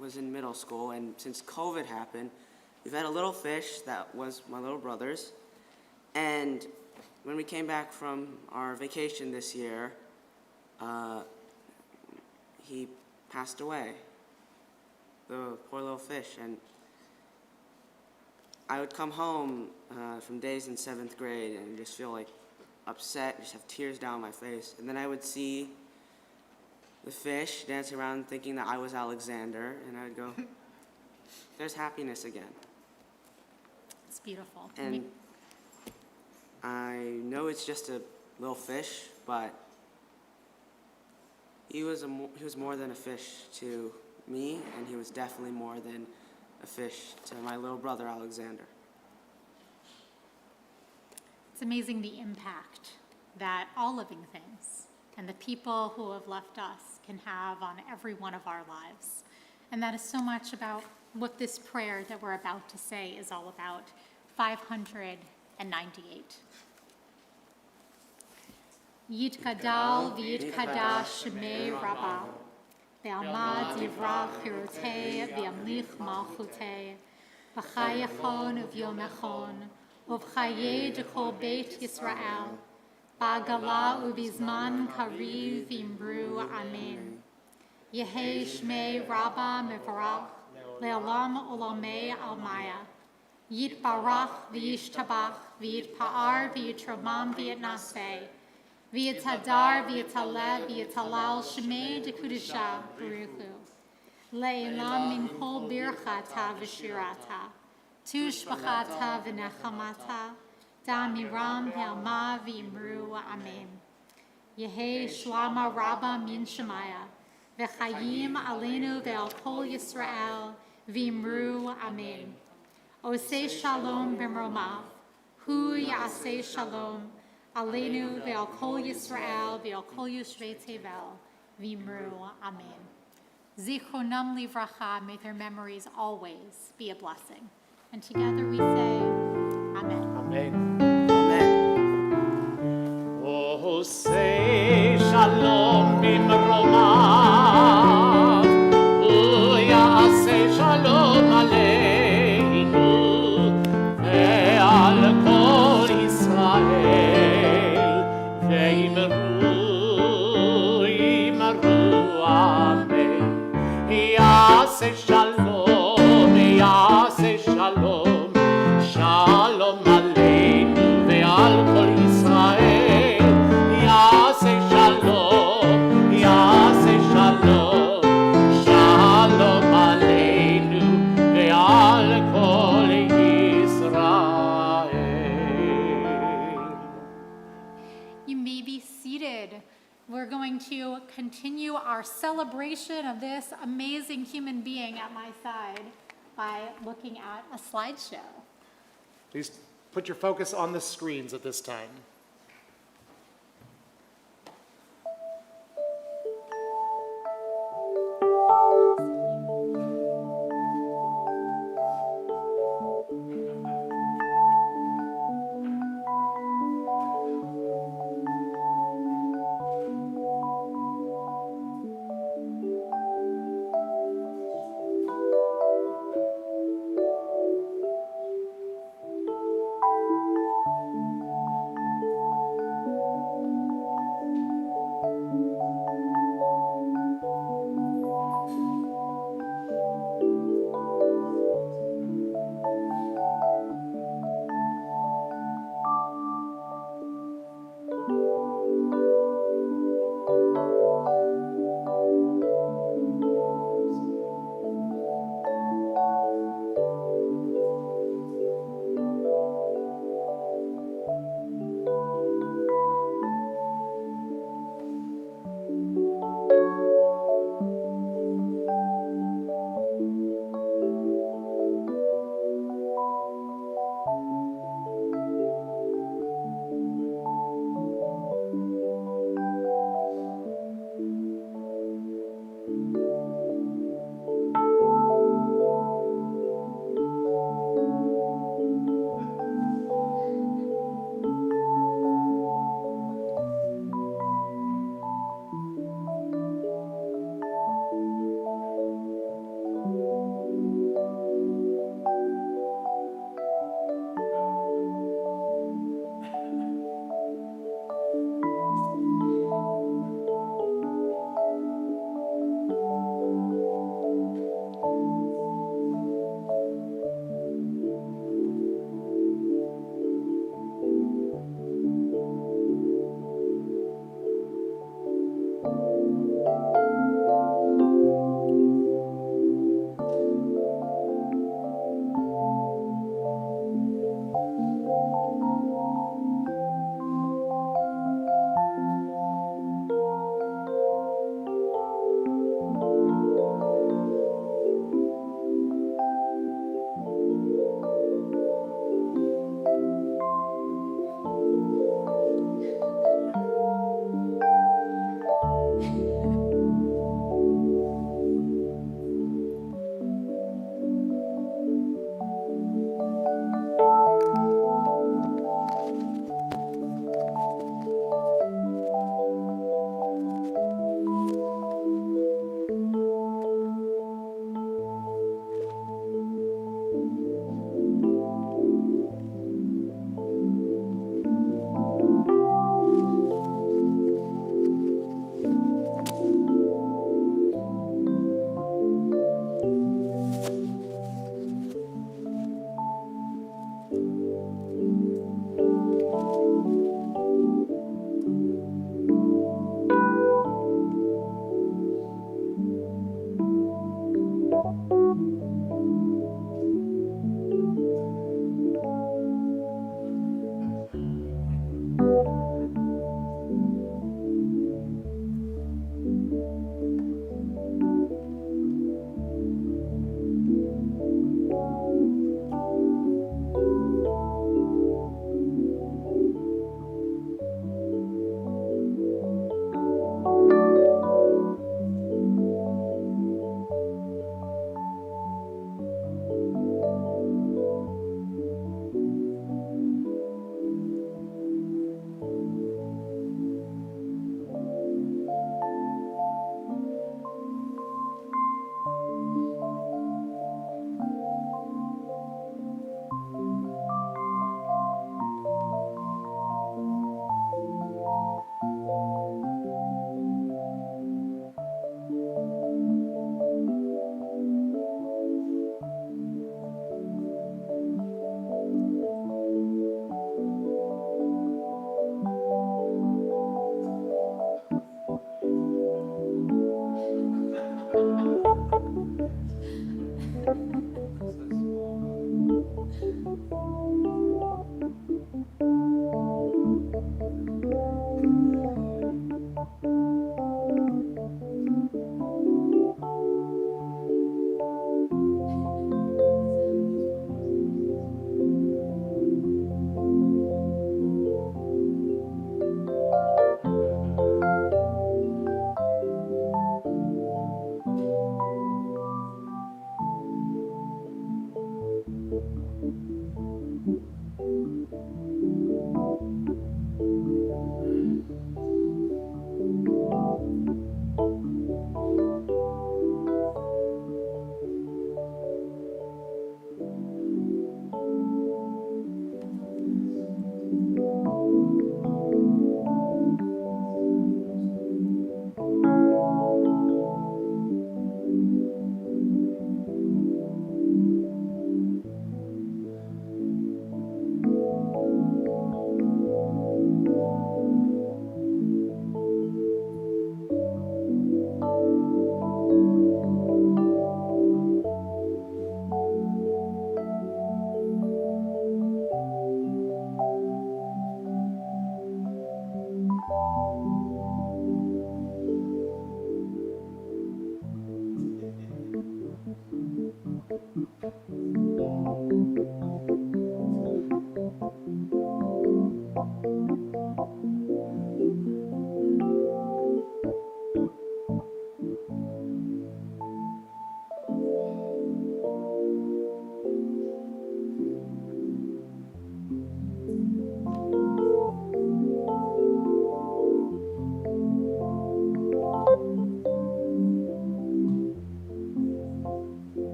was in middle school, and since COVID happened, we've had a little fish that was my little brother's, and when we came back from our vacation this year, he passed away, the poor little fish. And I would come home from days in 7th grade and just feel like upset, just have tears down my face. And then I would see the fish dancing around thinking that I was Alexander, and I'd go, there's happiness again. It's beautiful. And I know it's just a little fish, but he was more than a fish to me, and he was definitely more than a fish to my little brother Alexander. It's amazing the impact that all living things and the people who have left us can have on every one of our lives. And that is so much about what this prayer that we're about to say is all about. 598. Yitkadal v'yitkadash shemei rabbah, ve'almad divrach chirutei v'yamlich malchutei, v'chayachon uvyomechon, uvchaye dekol beit Yisrael, ba'gala ubizman kariv v'imru amen. Yehi shmei rabbah mevarach, le'olam olamei almaya, Yitbarach v'yishtabach v'yitpa'ar v'yitromam v'yitnaseh, v'yitadar v'yitaleh v'yitalal shemei dekudisha baruchu, le'elam min kol birchata v'shirata, tu shbachata v'nechamata, da'miram v'alma v'imru amen. Yehi shlama rabba min shemaya, v'chayim aleinu ve'al kol Yisrael v'imru amen. Oseh shalom b'mromav, hu ya'aseh shalom, aleinu ve'al kol Yisrael ve'al kol yoshvei tevel, v'imru amen. Zichronam livracha, may their memories always be a blessing. And together we say, amen. Amen. Amen. Oseh shalom b'mromav, hu ya'aseh shalom aleinu. Yaseh shalom, yaseh shalom, shalom aleinu ve'al kol Yisrael. Yaseh shalom, yaseh shalom, shalom aleinu ve'al kol Yisrael. You may be seated. We're going to continue our celebration of this amazing human being at my side by looking at a slideshow. Please put your focus on the screens at this time.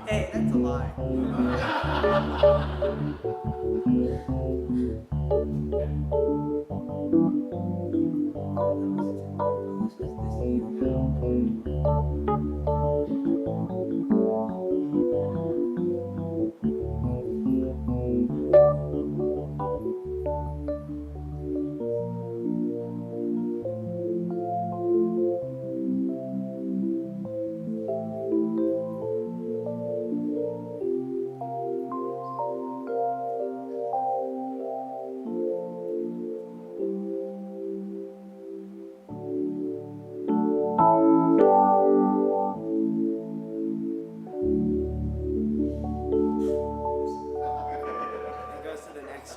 Hey, that's a lie.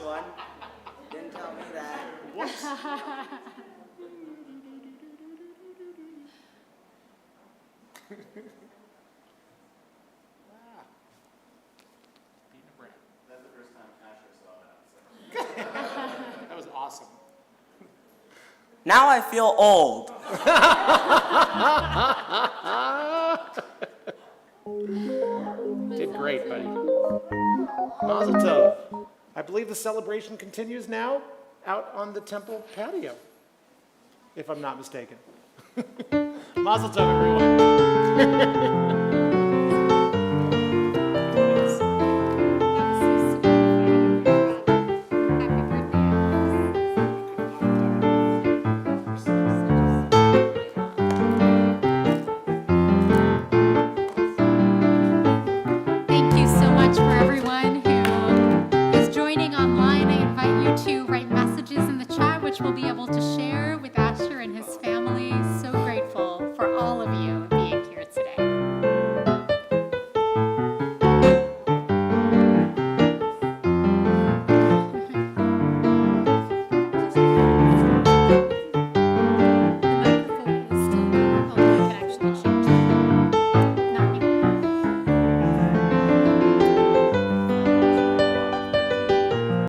One. Didn't tell me that. Whoops. That's the first time Asher saw that. That was awesome. Now I feel old. Did great, buddy. Mazel tov. I believe the celebration continues now out on the temple patio, if I'm not mistaken. Mazel tov, everyone. church will be able to